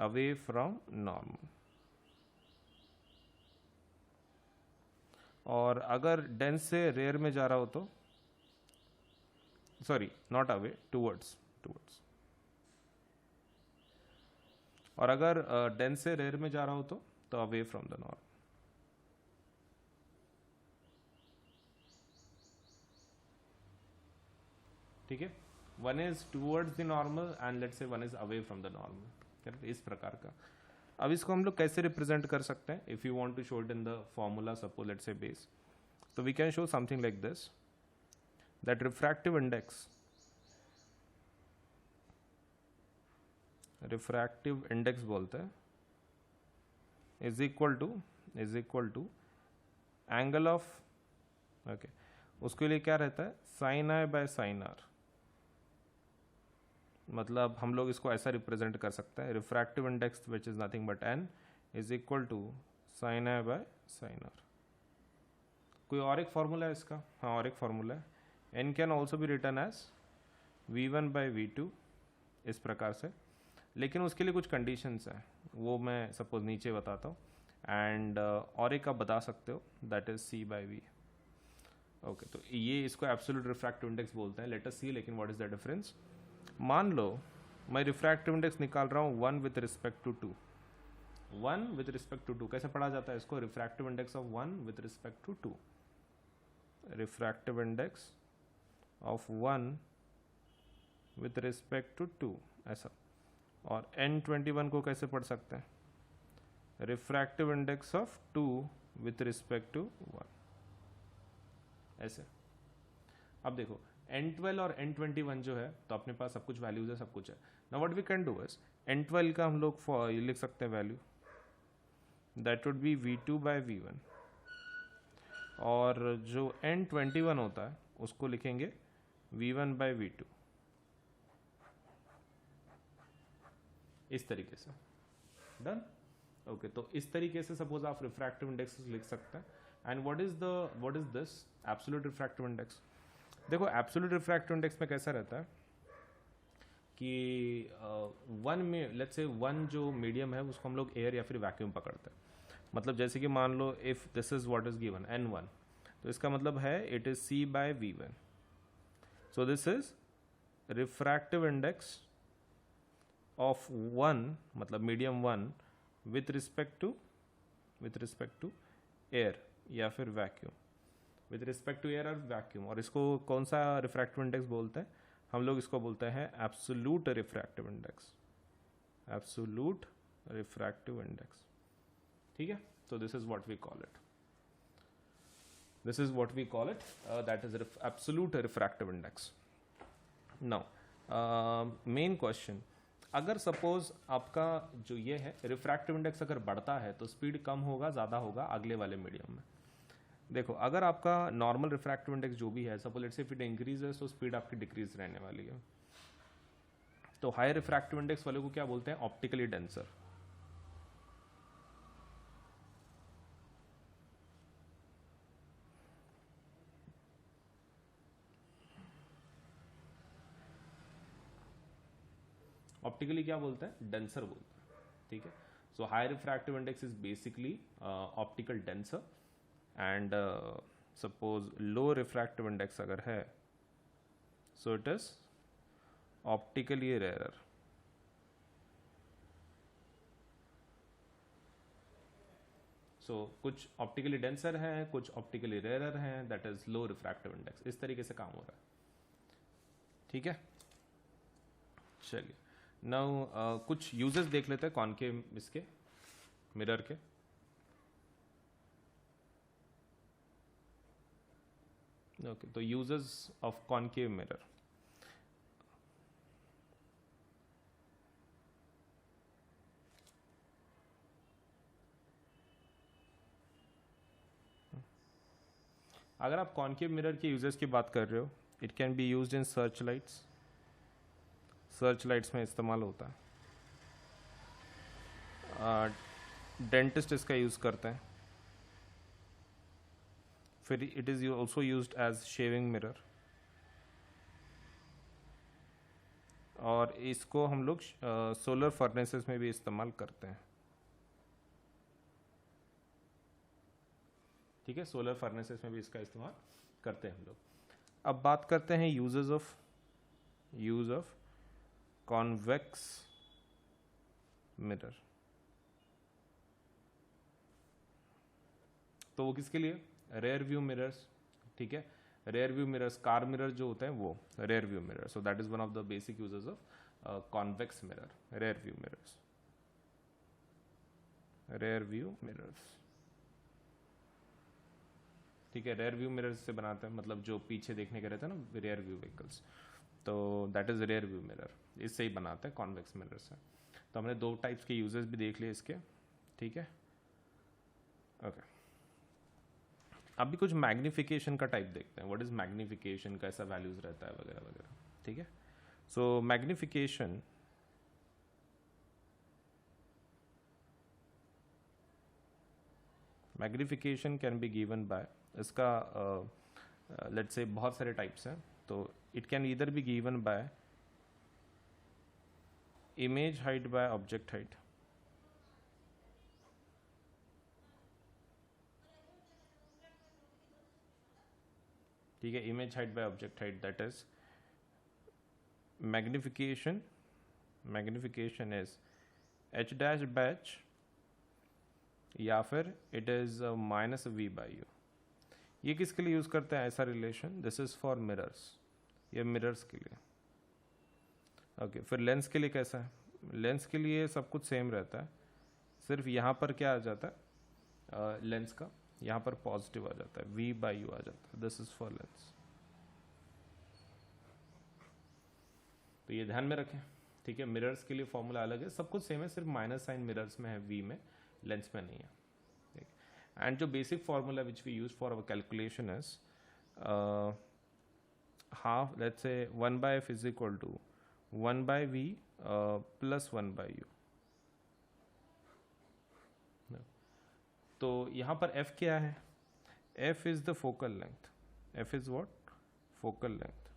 away from normal. और अगर डेंस से रेयर में जा रहा हो तो, सॉरी नॉट अवे, टूवर्ड्स, और अगर डेंस से रेयर में जा रहा हो तो अवे फ्रॉम द नॉर्मल, ठीक है। One is towards the normal and let's say one is away from the normal, correct, इस प्रकार का। अब इसको हम लोग कैसे रिप्रेजेंट कर सकते हैं? If you want to show it in the formula, suppose let's say base, तो we can show something like this, that refractive index बोलते हैं, is equal to angle of, okay, उसके लिए क्या रहता है, sine I by sine R. मतलब हम लोग इसको ऐसा रिप्रेजेंट कर सकते हैं, refractive index which is nothing but n is equal to sine I by sine R. कोई और एक फॉर्मूला है इसका? हाँ, और एक फॉर्मूला है, n can also be written as v1 by v2, इस प्रकार से। लेकिन उसके लिए कुछ कंडीशंस हैं, वो मैं सपोज नीचे बताता हूँ, एंड और एक आप बता सकते हो, that is c by v। Okay, तो ये इसको एब्सोल्यूट रिफ्रैक्टिव इंडेक्स बोलते हैं। लेट अस सी लेकिन व्हाट इज द डिफरेंस। मान लो मैं रिफ्रैक्टिव इंडेक्स निकाल रहा हूँ 1 with respect to 2, 1 with respect to 2 कैसे पढ़ा जाता है इसको, refractive index of 1 with respect to 2, refractive index of 1 with respect to 2, ऐसा। और n21 को कैसे पढ़ सकते हैं, refractive index of 2 with respect to 1, ऐसे। अब देखो n12 और n21 जो है, तो अपने पास सब कुछ वैल्यूज है, सब कुछ है। Now what we can do is, n12 का हम लोग लिख सकते हैं value, that would be v2 by v1, और जो n21 होता है उसको लिखेंगे v1 बाय v2, इस तरीके से। डन? ओके, तो इस तरीके से सपोज आप रिफ्रैक्टिव इंडेक्स लिख सकते हैं। And what is this absolute refractive index. देखो एब्सोल्यूट रिफ्रैक्टिव इंडेक्स में कैसा रहता है कि वन में लेट्स से वन जो मीडियम है उसको हम लोग एयर या फिर वैक्यूम पकड़ते हैं। मतलब जैसे कि मान लो if this is what is given n1, तो इसका मतलब है it is c by v1। So this is refractive index of 1, मतलब medium 1 with respect to air या फिर vacuum, with respect to air और वैक्यूम। और इसको कौन सा रिफ्रैक्टिव इंडेक्स बोलते हैं, हम लोग इसको बोलते हैं absolute refractive index, absolute refractive index. ठीक है, तो this is what we call it, this is what we call it, that is absolute refractive index. Now main question, अगर सपोज आपका जो ये है रिफ्रैक्टिव इंडेक्स अगर बढ़ता है तो स्पीड कम होगा ज़्यादा होगा अगले वाले मीडियम में। देखो अगर आपका नॉर्मल रिफ्रैक्टिव इंडेक्स जो भी है, सपोज लेट्स से इफ इट इंक्रीज है तो स्पीड आपकी डिक्रीज रहने वाली है। तो हाई रिफ्रैक्टिव इंडेक्स वाले को क्या बोलते हैं, ऑप्टिकली डेंसर। ऑप्टिकली क्या बोलते हैं, डेंसर बोलते हैं। ठीक है, so high refractive index is basically optical denser, and suppose low refractive index अगर है so it is optically rare. सो कुछ ऑप्टिकली डेंसर हैं, कुछ ऑप्टिकली रेयर हैं, that is low refractive index. इस तरीके से काम हो रहा है। ठीक है, चलिए नाउ कुछ यूजेस देख लेते हैं कॉनकेव इसके मिरर के। ओके, तो यूजेस ऑफ कॉनकेव मिरर। अगर आप कॉनकेव मिरर के यूजेस की बात कर रहे हो, it can be used in search lights, search lights में इस्तेमाल होता है। डेंटिस्ट इसका यूज करते हैं। फिर it is also used as shaving mirror, और इसको हम लोग सोलर फर्नेसेस में भी इस्तेमाल करते हैं। ठीक है, सोलर फर्नेसेस में भी इसका इस्तेमाल करते हैं हम लोग। अब बात करते हैं यूज ऑफ कॉन्वेक्स मिरर। तो वो किसके लिए, रेयर व्यू मिरर्स। ठीक है, rear view mirrors, car mirror जो होते हैं वो rear view mirror. So that is one of the basic uses of convex mirror, rear view mirrors, rear view mirrors. ठीक है, रेयर व्यू मिरर्स से बनाते हैं, मतलब जो पीछे देखने के रहते हैं ना रेयर व्यू व्हीकल्स, तो that is rear view mirror, इससे ही बनाते हैं कॉन्वेक्स मिरर से। तो हमने दो टाइप्स के यूजेस भी देख लिए इसके, ठीक है। ओके, अभी कुछ मैग्निफिकेशन का टाइप देखते हैं। व्हाट इज मैग्निफिकेशन, कैसा वैल्यूज रहता है वगैरह वगैरह, ठीक है। So magnification can be given by, इसका लेट्स से बहुत सारे टाइप्स हैं, तो it can either be given by image height by object height, ठीक है। Image height by object height, that is magnification is h dash by h, या फिर it is minus v by u। ये किसके लिए use करते हैं ऐसा relation? This is for mirrors, ये मिरर्स के लिए। ओके, फिर लेंस के लिए कैसा है? लेंस के लिए सब कुछ सेम रहता है, सिर्फ यहाँ पर क्या आ जाता है लेंस का, यहाँ पर पॉजिटिव आ जाता है, v बाई u आ जाता है। दिस इज फॉर लेंस, तो ये ध्यान में रखें, ठीक है। मिरर्स के लिए फॉर्मूला अलग है, सब कुछ सेम है, सिर्फ माइनस साइन मिरर्स में है, v में, लेंस में नहीं है, ठीक। एंड जो basic formula which we use for our calculation is half, let's say 1 by f is equal to 1 by v plus 1 by u। तो यहाँ पर f क्या है? f is the focal length, f is what? Focal length.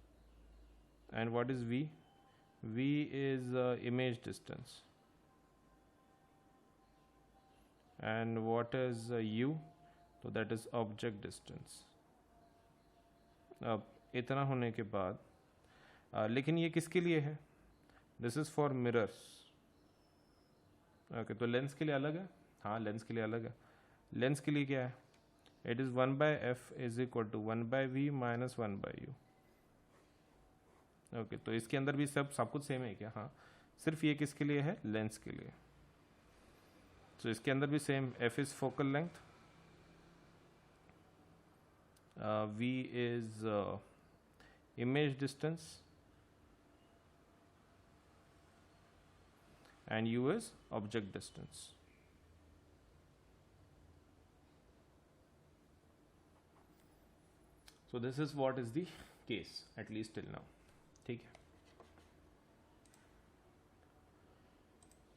And what is v? v is image distance, and what is u? तो that is object distance। अब इतना होने के बाद लेकिन ये किसके लिए है? This is for mirrors. Okay, तो लेंस के लिए अलग है, हाँ लेंस के लिए अलग है। लेंस के लिए क्या है? It is 1 by F is equal to 1 by V minus 1 by U. Okay, तो इसके अंदर भी सब कुछ सेम है क्या? हाँ, सिर्फ ये किसके लिए है? लेंस के लिए। तो इसके अंदर भी same, F is focal length, V is image distance, and u is object distance। so this is what is the case at least till now, ठीक है।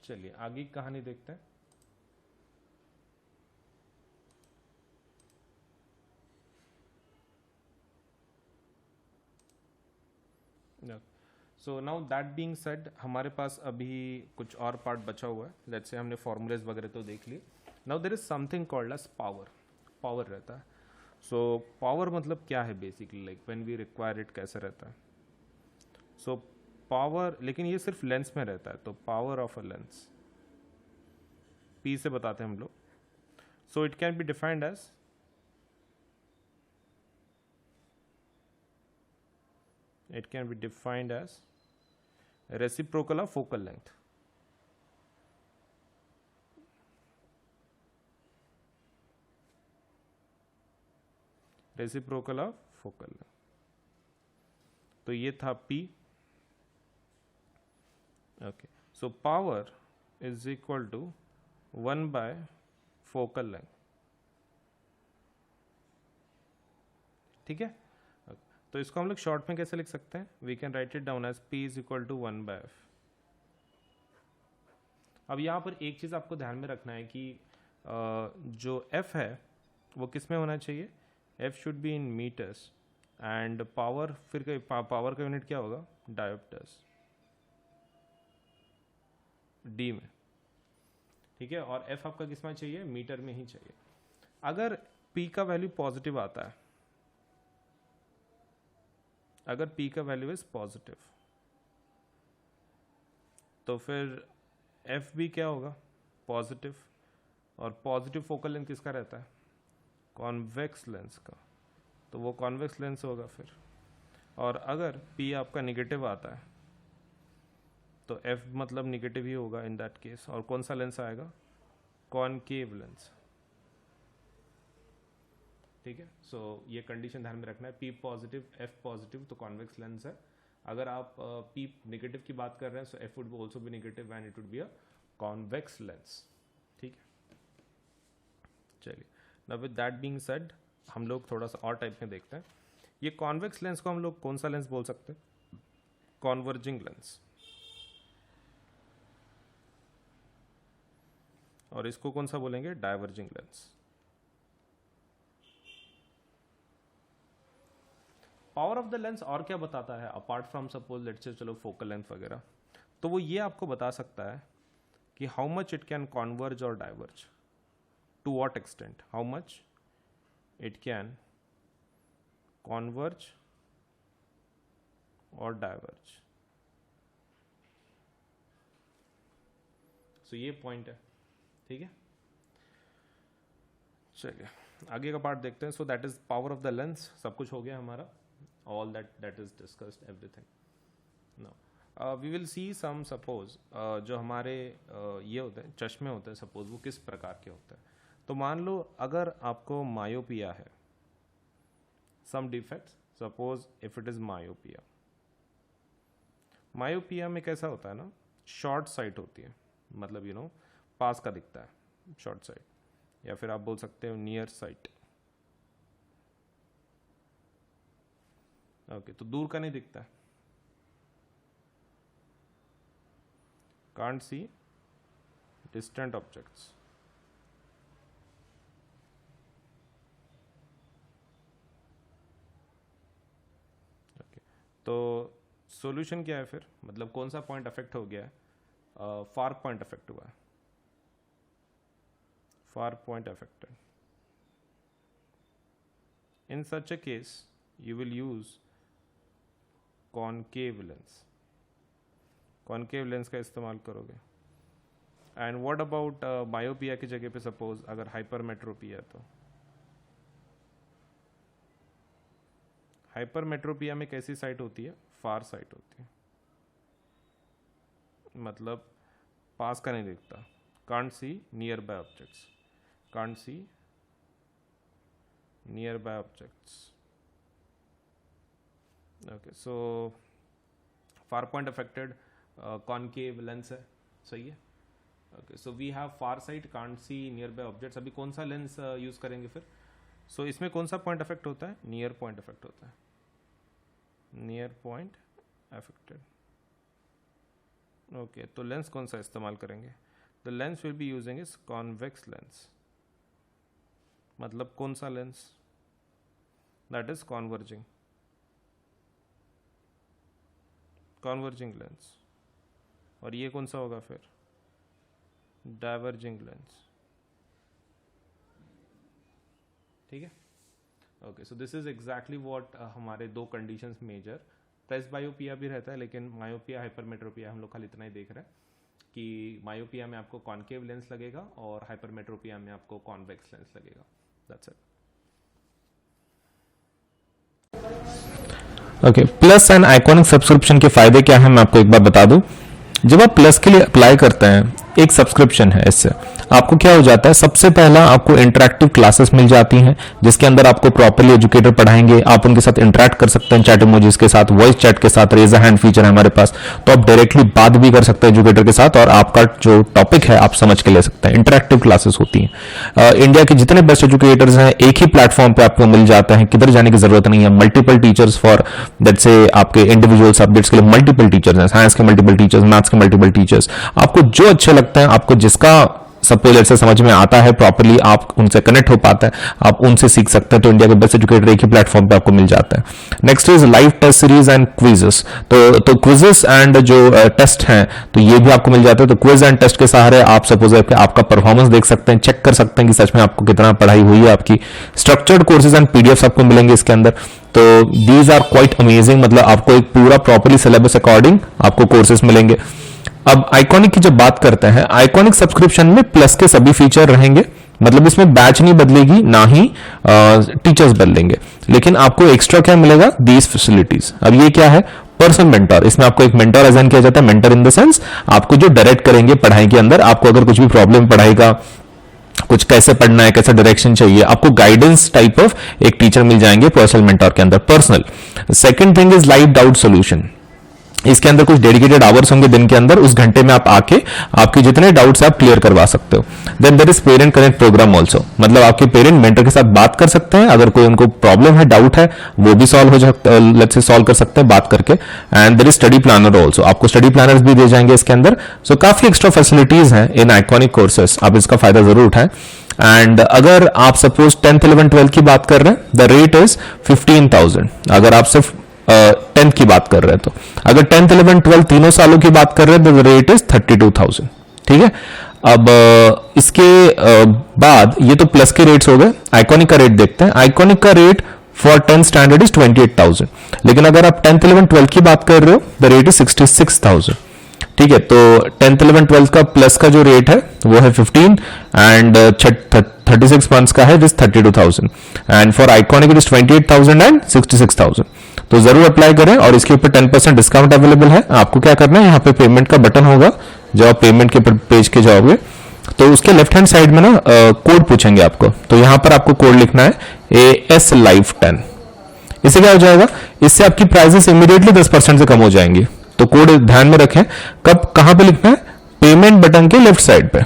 चलिए आगे की कहानी देखते हैं। So now that being said, हमारे पास अभी कुछ और पार्ट बचा हुआ है। लेट्स से हमने फॉर्मूलेज वगैरह तो देख लिए। Now there is something called as power. Power रहता है। सो पावर मतलब क्या है basically, like when we require it कैसे रहता है? सो पावर, लेकिन ये सिर्फ लेंस में रहता है, तो power of a lens P से बताते हैं हम लोग। So it can be defined as reciprocal of focal length। Reciprocal of focal length, तो ये था P। Okay, so power is equal to 1 by focal length, ठीक है। तो इसको हम लोग शॉर्ट में कैसे लिख सकते हैं? We can write it down as P is equal to 1 by F. अब यहाँ पर एक चीज़ आपको ध्यान में रखना है कि जो F है वो किस में होना चाहिए? F should be in metres, and power, फिर पावर का यूनिट क्या होगा? डायोप्टर्स, D में, ठीक है। और F आपका किस में चाहिए? मीटर में ही चाहिए। अगर P का वैल्यू पॉजिटिव आता है, अगर P का वैल्यू इज पॉजिटिव, तो फिर F भी क्या होगा? पॉजिटिव। और पॉजिटिव फोकल लेंथ किसका रहता है? कॉन्वेक्स लेंस का, तो वो कॉन्वेक्स लेंस होगा फिर। और अगर P आपका निगेटिव आता है, तो F मतलब निगेटिव ही होगा इन दैट केस। और कौन सा लेंस आएगा? कॉनकेव लेंस, ठीक है। सो ये कंडीशन ध्यान में रखना है, P पॉजिटिव F पॉजिटिव तो कॉन्वेक्स लेंस है, अगर आप P नेगेटिव की बात कर रहे हैं सो F would also be negative and it would be a convex lens, ठीक है। चलिए, now with that being said हम लोग थोड़ा सा और टाइप में देखते हैं। ये कॉन्वेक्स लेंस को हम लोग कौन सा लेंस बोल सकते हैं? Converging lens. और इसको कौन सा बोलेंगे? Diverging lens. Power of the lens और क्या बताता है अपार्ट फ्रॉम सपोज लेट्स से चलो फोकल लेंथ वगैरह, तो वो ये आपको बता सकता है कि how much it can converge और diverge, to what extent, how much it can converge और डाइवर्ज। सो ये पॉइंट है, ठीक है। चलिए आगे का पार्ट देखते हैं। So that is power of the lens, सब कुछ हो गया हमारा, all that is discussed everything. Now we will see some suppose जो हमारे ये होते हैं चश्मे होते हैं, सपोज वो किस प्रकार के होते हैं। तो मान लो अगर आपको मायोपिया है, some defects, suppose if it is myopia, myopia में कैसा होता है ना, शॉर्ट साइट होती है, मतलब पास का दिखता है शॉर्ट साइट, या फिर आप बोल सकते हो नियर साइट। ओके, तो दूर का नहीं दिखता है, can't see distant objects. Okay, तो सॉल्यूशन क्या है फिर, मतलब कौन सा पॉइंट अफेक्ट हो गया है? फार पॉइंट अफेक्ट हुआ है, फार point affected. In such a case you will use concave lens, concave lens का इस्तेमाल करोगे। एंड व्हाट अबाउट मायोपिया की जगह पे सपोज अगर हाइपरमेट्रोपिया, तो हाइपरमेट्रोपिया में कैसी साइट होती है? फार साइट होती है, मतलब पास का नहीं दिखता, can't see nearby objects, can't see nearby objects. Okay, so far point affected concave lens है, सही है। Okay, so we have far sight, can't see nearby objects. अभी कौन सा लेंस यूज करेंगे फिर? सो इसमें कौन सा पॉइंट अफेक्ट होता है? नियर पॉइंट अफेक्ट होता है, नियर पॉइंट अफेक्टेड। ओके, तो लेंस कौन सा इस्तेमाल करेंगे? The lens will be using is convex lens, मतलब कौन सा lens? That is converging, converging lens. और ये कौन सा होगा फिर? डाइवर्जिंग लेंस, ठीक है। Okay, so this is exactly what हमारे दो कंडीशंस मेजर, प्रेस बायोपिया भी रहता है, लेकिन मायोपिया हाइपरमेट्रोपिया हम लोग खाली इतना ही देख रहे हैं कि मायोपिया में आपको कॉनकेव लेंस लगेगा और हाइपरमेट्रोपिया में आपको कॉन्वेक्स लेंस लगेगा, that's it. Okay, plus and iconic subscription के फायदे क्या है मैं आपको एक बार बता दूं। जब आप प्लस के लिए अप्लाई करते हैं, एक सब्सक्रिप्शन है, इससे आपको क्या हो जाता है, सबसे पहला आपको इंटरैक्टिव क्लासेस मिल जाती हैं जिसके अंदर आपको प्रॉपर्ली एजुकेटर पढ़ाएंगे, आप उनके साथ इंटरैक्ट कर सकते हैं चैट इमोजीज के साथ, वॉइस चैट के साथ, रेज अ हैंड फीचर है हमारे पास, तो आप डायरेक्टली बात भी कर सकते हैं एजुकेटर के साथ और आपका जो टॉपिक है आप समझ के ले सकते हैं। इंटरैक्टिव क्लासेस होती हैं। इंडिया के जितने बेस्ट एजुकेटर्स हैं एक ही प्लेटफॉर्म पे आपको मिल जाता है, किधर जाने की जरूरत नहीं है। मल्टीपल टीचर्स फॉर दैट से आपके इंडिविजुअल सब्जेक्ट्स के लिए मल्टीपल टीचर्स हैं, साइंस के मल्टीपल टीचर्स, मैथ्स के मल्टीपल टीचर्स, आपको जो अच्छे लगते हैं, आपको जिसका सपोज से समझ में आता है प्रॉपर्ली, आप उनसे कनेक्ट हो पाता है, आप उनसे सीख सकते हैं। तो इंडिया के बेस्ट एजुकेटर एक ही प्लेटफॉर्म पे आपको मिल जाता है। Next is live test series and quizzes, तो क्विजेस एंड जो टेस्ट हैं तो ये भी आपको मिल जाते हैं। तो क्विज एंड टेस्ट के सहारे आप सपोज आपका परफॉर्मेंस देख सकते हैं, चेक कर सकते हैं कि सच में आपको कितना पढ़ाई हुई है आपकी। स्ट्रक्चर्ड कोर्सेज एंड पीडीएफ आपको मिलेंगे इसके अंदर, तो दीज आर क्वाइट अमेजिंग, मतलब आपको एक पूरा प्रॉपर्ली सिलेबस अकॉर्डिंग आपको कोर्सेज मिलेंगे। अब आइकॉनिक की जब बात करते हैं, आइकॉनिक सब्सक्रिप्शन में प्लस के सभी फीचर रहेंगे, मतलब इसमें बैच नहीं बदलेगी, ना ही टीचर्स बदलेंगे, लेकिन आपको एक्स्ट्रा क्या मिलेगा? These facilities. अब ये क्या है? पर्सनल मेंटर, इसमें आपको एक मेंटर असाइन किया जाता है। मेंटर इन द सेंस आपको जो डायरेक्ट करेंगे पढ़ाई के अंदर, आपको अगर कुछ भी प्रॉब्लम पढ़ाई का, कुछ कैसे पढ़ना है, कैसा डायरेक्शन चाहिए, आपको गाइडेंस टाइप ऑफ एक टीचर मिल जाएंगे पर्सनल मेंटर के अंदर, personal. Second thing is live doubt solution, इसके अंदर कुछ डेडिकेटेड आवर्स होंगे दिन के अंदर, उस घंटे में आप आके आपके जितने डाउट्स आप क्लियर करवा सकते हो। Then there is parent connect programme also, मतलब आपके पेरेंट मेंटर के साथ बात कर सकते हैं, अगर कोई उनको प्रॉब्लम है, डाउट है, वो भी सॉल्व हो सकता है, लेट्स से सॉल्व कर सकते हैं बात करके। And there is study planner also, आपको स्टडी प्लानर्स भी दिए जाएंगे इसके अंदर। सो काफी एक्स्ट्रा फैसिलिटीज हैं इन आइकॉनिक कोर्सेस, आप इसका फायदा जरूर उठाएं। एंड अगर आप सपोज 10th 11th 12th की बात कर रहे हैं, द रेट इज 15,000। अगर आप सिर्फ 10th की बात कर रहे हैं तो, अगर 10th 11th 12th तीनों सालों की बात कर रहे हैं तो द रेट इज 32,000। ठीक है, अब इसके बाद ये तो प्लस के रेट्स हो गए। आइकॉनिक का रेट देखते हैं। आइकॉनिक का rate for 10th standard is 28,000, लेकिन अगर आप 10th 11th 12th की बात कर रहे हो द रेट इज 66,000। ठीक है, तो 10th 11th 12th का प्लस का जो रेट है वो है 15 एंड 36 मंथ्स का है with 32,000 and for iconic it is 28,000 and 66,000। तो जरूर अप्लाई करें और इसके ऊपर 10% डिस्काउंट अवेलेबल है। आपको क्या करना है, यहाँ पे पेमेंट का बटन होगा, जब आप पेमेंट के पेज के जाओगे तो उसके लेफ्ट हैंड साइड में ना कोड पूछेंगे आपको, तो यहाँ पर आपको कोड लिखना है AS Live 10। इससे क्या हो जाएगा, इससे आपकी प्राइसेस इमीडिएटली 10% से कम हो जाएंगी। तो कोड ध्यान में रखें, कब कहां पे लिखना है, पेमेंट बटन के लेफ्ट साइड पे,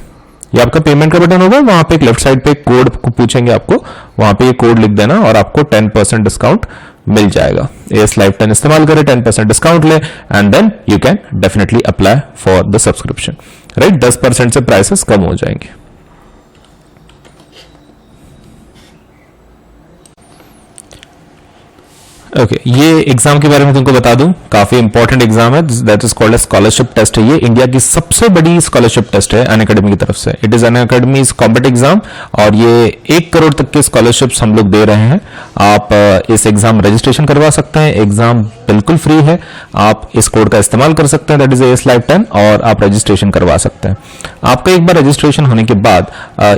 ये आपका पेमेंट का बटन होगा, वहां पे एक लेफ्ट साइड पे कोड पूछेंगे आपको, वहां पे ये कोड लिख देना और आपको 10% डिस्काउंट मिल जाएगा। AS Live 10 इस्तेमाल करें, 10% डिस्काउंट ले and then you can definitely apply for the subscription, right. 10% से प्राइसेस कम हो जाएंगे। ओके, ये एग्जाम के बारे में तुमको बता दूं, काफी इंपॉर्टेंट एग्जाम है, that is called scholarship test है। ये इंडिया की सबसे बड़ी स्कॉलरशिप टेस्ट है अनअकैडमी की तरफ से। It is Unacademy compete exam और ये 1 करोड़ तक के स्कॉलरशिप्स हम लोग दे रहे हैं। आप इस एग्जाम रजिस्ट्रेशन करवा सकते हैं, एग्जाम बिल्कुल फ्री है। आप इस कोड का इस्तेमाल कर सकते हैं, दैट इज AS Live 10, और आप रजिस्ट्रेशन करवा सकते हैं। आपका एक बार रजिस्ट्रेशन होने के बाद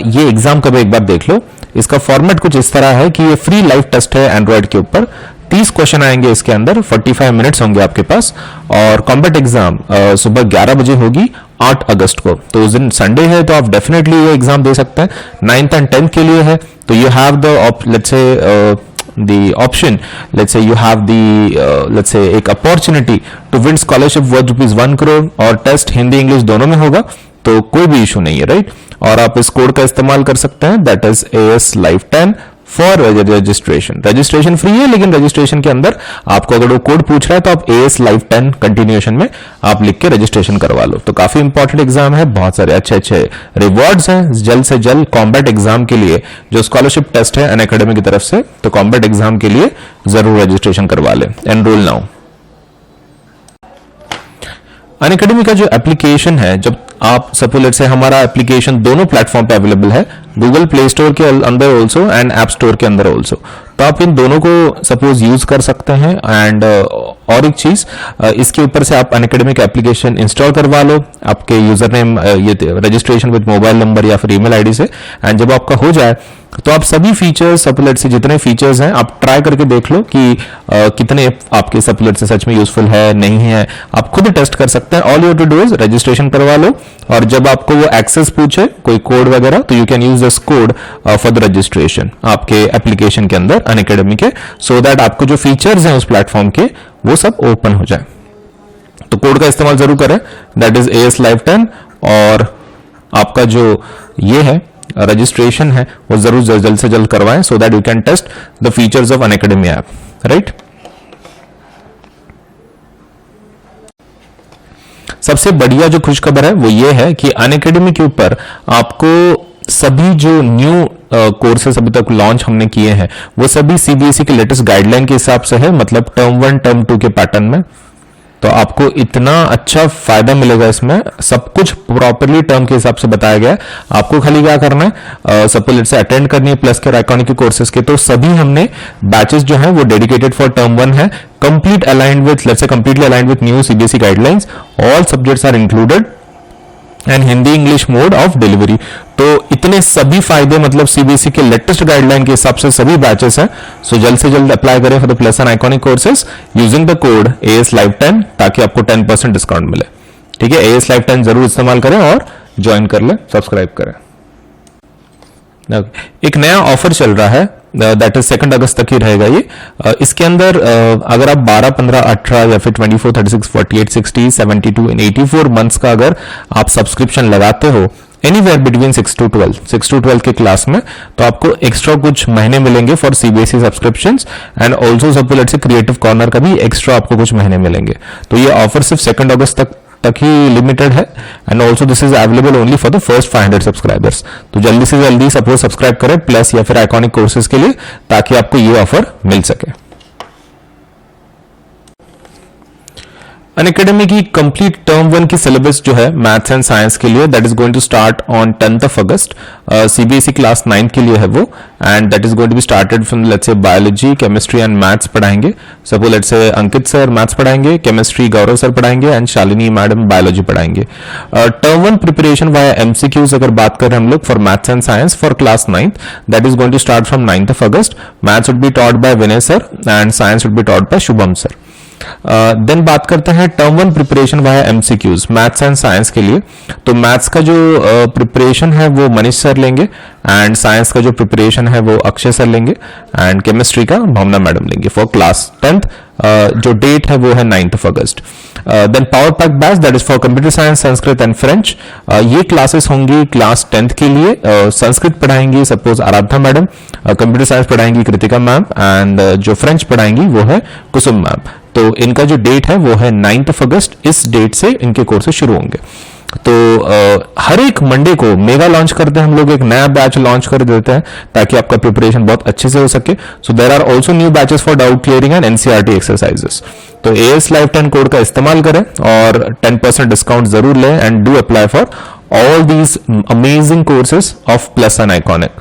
ये एग्जाम का भी एक बार देख लो। इसका फॉर्मेट कुछ इस तरह है कि ये फ्री लाइव टेस्ट है एंड्रॉइड के ऊपर। 30 क्वेश्चन आएंगे इसके अंदर, 45 मिनट्स होंगे आपके पास, और कॉम्बैट एग्जाम सुबह 11 बजे होगी 8 अगस्त को। तो उस दिन संडे है, तो आप डेफिनेटली ये एग्जाम दे सकते हैं। 9th and 10th के लिए है, तो you have the let's say the option, let's say you have the let's say एक opportunity to win scholarship worth ₹1 crore, और टेस्ट हिंदी इंग्लिश दोनों में होगा, तो कोई भी इशू नहीं है, राइट। और आप इस कोड का इस्तेमाल कर सकते हैं, that is AS Live 10 for registration. Registration free है, लेकिन रजिस्ट्रेशन के अंदर आपको अगर वो कोड पूछ रहा है तो आप AS Live 10 कंटिन्यूएशन में आप लिख के रजिस्ट्रेशन करवा लो। तो काफी इंपॉर्टेंट एग्जाम है, बहुत सारे अच्छे अच्छे रिवॉर्ड्स हैं जल्द से जल्द कॉम्बैट एग्जाम के लिए, जो स्कॉलरशिप टेस्ट है अनअकैडमी की तरफ से। तो कॉम्बैट एग्जाम के लिए जरूर रजिस्ट्रेशन करवा लें, एनरोल नाउ। अनअकैडमी का जो एप्लीकेशन है, जब आप सपोज से हमारा एप्लीकेशन दोनों प्लेटफॉर्म पे अवेलेबल है, गूगल प्ले स्टोर के अंदर ऑल्सो एंड ऐप स्टोर के अंदर ऑल्सो, तो आप इन दोनों को सपोज यूज कर सकते हैं। एंड और एक चीज, इसके ऊपर से आप अनअकैडमी का एप्लीकेशन इंस्टॉल करवा लो, आपके यूजर नेम ये रजिस्ट्रेशन विद मोबाइल नंबर या फिर ईमेल आईडी से। एंड जब आपका हो जाए तो आप सभी फीचर्स सपोलेट से जितने फीचर्स हैं आप ट्राई करके देख लो कि कितने आपके सपोलेट से सच में यूजफुल है नहीं है, आप खुद टेस्ट कर सकते हैं। All you to do is registration करवा लो, और जब आपको वो एक्सेस पूछे कोई कोड वगैरह, तो you can use this code for the registration आपके एप्लीकेशन के अंदर अनअकैडमी के, सो दैट आपको जो फीचर्स हैं उस प्लेटफॉर्म के वो सब ओपन हो जाए। तो कोड का इस्तेमाल जरूर करें, दैट इज AS Live 10, और आपका जो ये है रजिस्ट्रेशन है वो जरूर जल्द से जल्द करवाएं, so that you can test the features of Unacademy app, right. सबसे बढ़िया जो खुशखबर है वो ये है कि अनअकैडमी के ऊपर आपको सभी जो न्यू कोर्सेस अभी तक लॉन्च हमने किए हैं वो सभी CBSE के लेटेस्ट गाइडलाइन के हिसाब से है, मतलब टर्म 1 टर्म 2 के पैटर्न में। तो आपको इतना अच्छा फायदा मिलेगा इसमें, सब कुछ प्रॉपरली टर्म के हिसाब से बताया गया है। आपको खाली क्या करना है, सपोज से अटेंड करनी है प्लस के और आइकॉनिक के कोर्सेज के, तो सभी हमने बैचेस जो हैं वो डेडिकेटेड फॉर टर्म 1 है, complete aligned with let's say completely aligned with new CBSE guidelines, all subjects are included and Hindi English mode of delivery. तो इतने सभी फायदे मतलब CBSE के लेटेस्ट गाइडलाइन के हिसाब से सभी बैचेस हैं। सो जल्द से जल्द अप्लाई करें for the plus and iconic courses using the code AS Live 10, ताकि आपको 10% डिस्काउंट मिले। ठीक है, AS Live 10 जरूर इस्तेमाल करें और ज्वाइन कर लें, सब्सक्राइब करें। एक नया ऑफर चल रहा है दैट इज 2 अगस्त तक ही रहेगा ये। इसके अंदर अगर आप 12, 15, 18 या फिर 24, 36, 48, 60, 72 इन 84 मंथ्स का अगर आप सब्सक्रिप्शन लगाते हो एनीवेयर बिटवीन 6 to 12 के क्लास में, तो आपको एक्स्ट्रा कुछ महीने मिलेंगे for CBSE subscriptions and also suppose let's से क्रिएटिव कॉर्नर का भी एक्स्ट्रा आपको कुछ महीने मिलेंगे। तो ये ऑफर सिर्फ 2 अगस्त तक ही लिमिटेड है and also this is available only for the first 500 subscribers. तो जल्दी से जल्दी सपोज सब्सक्राइब करें प्लस या फिर आइकॉनिक कोर्सेज के लिए, ताकि आपको ये ऑफर मिल सके। अनअकैडमी की कंप्लीट टर्म 1 की सिलेबस जो है मैथ्स एंड साइंस के लिए that is going to start on 10th August. CBSE class 9 के लिए है वो, and that is going to be started from let's say biology, chemistry and maths पढ़ाएंगे। Suppose let's say Ankit sir maths पढ़ाएंगे, chemistry Gaurav sir पढ़ाएंगे and Shalini madam biology पढ़ाएंगे। Term 1 preparation via MCQs अगर बात करें हम लोग for maths and science for class 9th, that is going to start from 9th August. Maths would be taught by Vinay sir and science would be taught by Shubham sir. Then बात करते हैं term 1 preparation via MCQs maths and science के लिए। तो maths का जो preparation है वो मनीष सर लेंगे एंड साइंस का जो प्रिपरेशन है वो अक्षय सर लेंगे एंड केमिस्ट्री का भावना मैडम लेंगे फॉर क्लास 10th। जो डेट है वो है 9th August. Then power pack batch that is for computer science, Sanskrit and French. ये क्लासेस होंगी क्लास 10th के लिए। संस्कृत पढ़ाएंगी suppose Aradhana madam, computer science पढ़ाएंगी कृतिका मैम एंड जो फ्रेंच पढ़ाएंगी वो है कुसुम मैम। तो इनका जो डेट है वो है 9th अगस्त। इस डेट से इनके कोर्सेज शुरू होंगे। तो हर एक मंडे को मेगा लॉन्च करते हैं हम लोग, एक नया बैच लॉन्च कर देते हैं ताकि आपका प्रिपरेशन बहुत अच्छे से हो सके। So there are also new batches for doubt clearing and NCERT exercises. तो AS Live 10 कोड का इस्तेमाल करें और 10% डिस्काउंट जरूर लें and do apply for all these amazing courses of Plus and iconic.